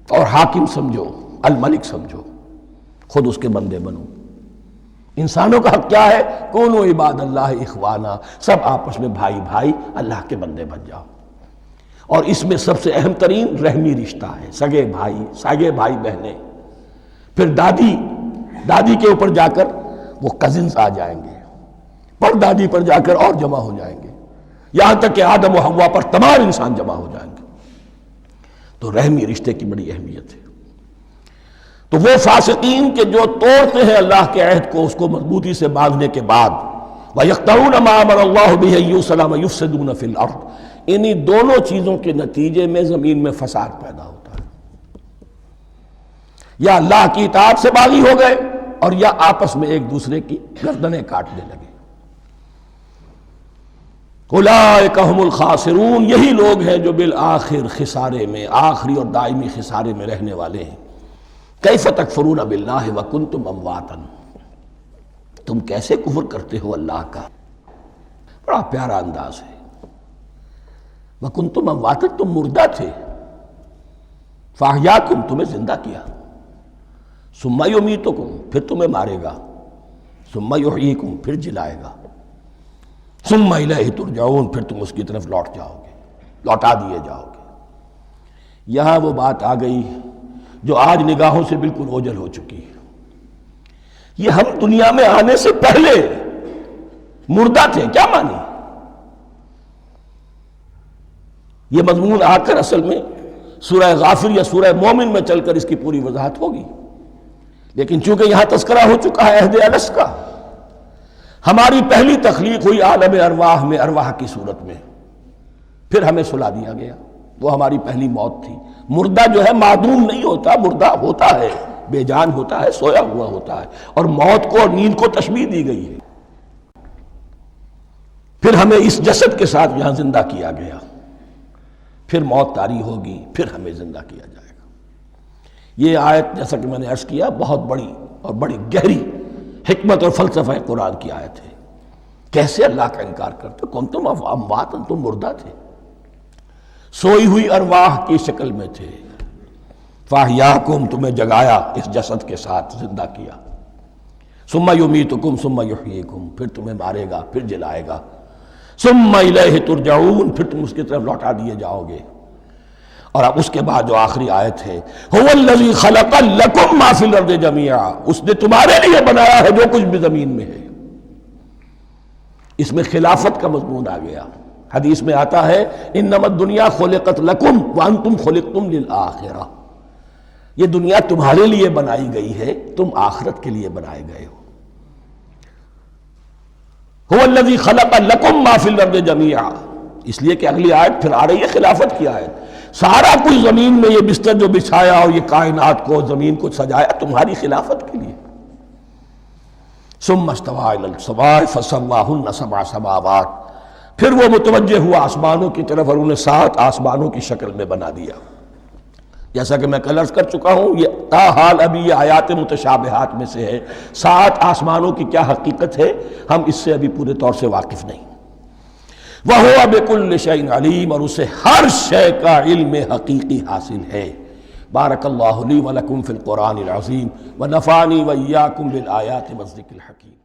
اور حاکم سمجھو، الملک سمجھو، خود اس کے بندے بنو۔ انسانوں کا حق کیا ہے؟ کونوا عباد اللہ اخوانا، سب آپس میں بھائی بھائی اللہ کے بندے بن جاؤ۔ اور اس میں سب سے اہم ترین رحمی رشتہ ہے، سگے بھائی بہنیں، پھر دادی کے اوپر جا کر وہ کزنز آ جائیں گے، پر دادی پر جا کر اور جمع ہو جائیں گے، یہاں تک کہ آدم و حوا پر تمام انسان جمع ہو جائیں گے۔ تو رحمی رشتے کی بڑی اہمیت ہے۔ تو وہ فاسقین کے جو توڑتے ہیں اللہ کے عہد کو، اس کو مضبوطی سے باندھنے کے بعد، وَيَقْطَعُونَ مَا أَمَرَ اللَّهُ بِهِ أَن يُوصَلَ وَيُفْسِدُونَ فِي الْأَرْضِ، انہی دونوں چیزوں کے نتیجے میں زمین میں فساد پیدا ہوتا ہے۔ یا اللہ کی اطاعت سے باغی ہو گئے، اور یا آپس میں ایک دوسرے کی گردنیں کاٹنے لگے۔ اولئک ھم الخاسرون، یہی لوگ ہیں جو بالآخر خسارے میں، آخری اور دائمی خسارے میں رہنے والے ہیں۔ کیف تکفرون باللہ وکنتم امواتا، تم کیسے کفر کرتے ہو اللہ کا؟ بڑا پیارا انداز ہے۔ وکنتم امواتا، تم مردہ تھے، فاحیاکم، تمہیں زندہ کیا، ثم یمیتکم، پھر تمہیں مارے گا، ثم یحییکم، پھر جلائے گا، ثم الیہ ترجعون، پھر تم اس کی طرف لوٹ جاؤ گے، لوٹا دیے جاؤ گے۔ یہاں وہ بات آ گئی جو آج نگاہوں سے بالکل اوجھل ہو چکی ہے۔ یہ ہم دنیا میں آنے سے پہلے مردہ تھے، کیا مانی؟ یہ مضمون آ کر اصل میں سورہ غافر یا سورہ مومن میں چل کر اس کی پوری وضاحت ہوگی، لیکن چونکہ یہاں تذکرہ ہو چکا ہے عہد الست کا، ہماری پہلی تخلیق ہوئی عالم ارواح میں، ارواح کی صورت میں، پھر ہمیں سلا دیا گیا، وہ ہماری پہلی موت تھی۔ مردہ جو ہے معدوم نہیں ہوتا، مردہ ہوتا ہے، بے جان ہوتا ہے، سویا ہوا ہوتا ہے، اور موت کو اور نیند کو تشبیہ دی گئی ہے۔ پھر ہمیں اس جسد کے ساتھ یہاں زندہ کیا گیا، پھر موت طاری ہوگی، پھر ہمیں زندہ کیا جائے گا۔ یہ آیت جیسا کہ میں نے عرض کیا بہت بڑی اور بڑی گہری حکمت اور فلسفہ قرآن کی آیت ہے۔ کیسے اللہ کا انکار کرتے؟ کنتم اموات، تم مردہ تھے، سوئی ہوئی ارواح کی شکل میں تھے، فاحیاکم، تمہیں جگایا اس جسد کے ساتھ، زندہ کیا، ثم یمیتکم ثم یحییکم، پھر تمہیں مارے گا، پھر جلائے گا، ثم الیہ ترجعون، پھر تم اس کی طرف لوٹا دیے جاؤ گے۔ اور اب اس کے بعد جو آخری آیت ہے، هو الذی خلق لکم ما فی الارض جمیعا، اس نے تمہارے لیے بنایا ہے جو کچھ بھی زمین میں ہے۔ اس میں خلافت کا مضمون آ گیا۔ حدیث میں آتا ہے انما الدنیا خلقت لکم وانتم خلقتم للآخرہ، یہ دنیا تمہارے لیے بنائی گئی ہے، تم آخرت کے لیے بنائے گئے ہو۔ هو الذی خلق لکم ما فی الارض جمیعا، اس لیے کہ اگلی آیت پھر آ رہی ہے خلافت کی آیت۔ سارا کچھ زمین میں یہ بستر جو بچھایا اور یہ کائنات کو، زمین کو سجایا تمہاری خلافت کے لیے۔ ثم استوى الى السماء فسواهن سبع سماوات، پھر وہ متوجہ ہوا آسمانوں کی طرف اور انہیں 7 آسمانوں کی شکل میں بنا دیا۔ جیسا کہ میں کل عرض کر چکا ہوں، یہ تاحال ابھی یہ آیات متشابہات میں سے ہے۔ 7 آسمانوں کی کیا حقیقت ہے ہم اس سے ابھی پورے طور سے واقف نہیں۔ وَهُوَ بِكُلِّ شَيْءٍ عَلِيمٌ، اور اسے ہر شے کا علم حقیقی حاصل ہے۔ بارک اللہ لی ولکم فی القرآن العظیم ونفعنی وإیاکم بالآیات والذکر الحکیم۔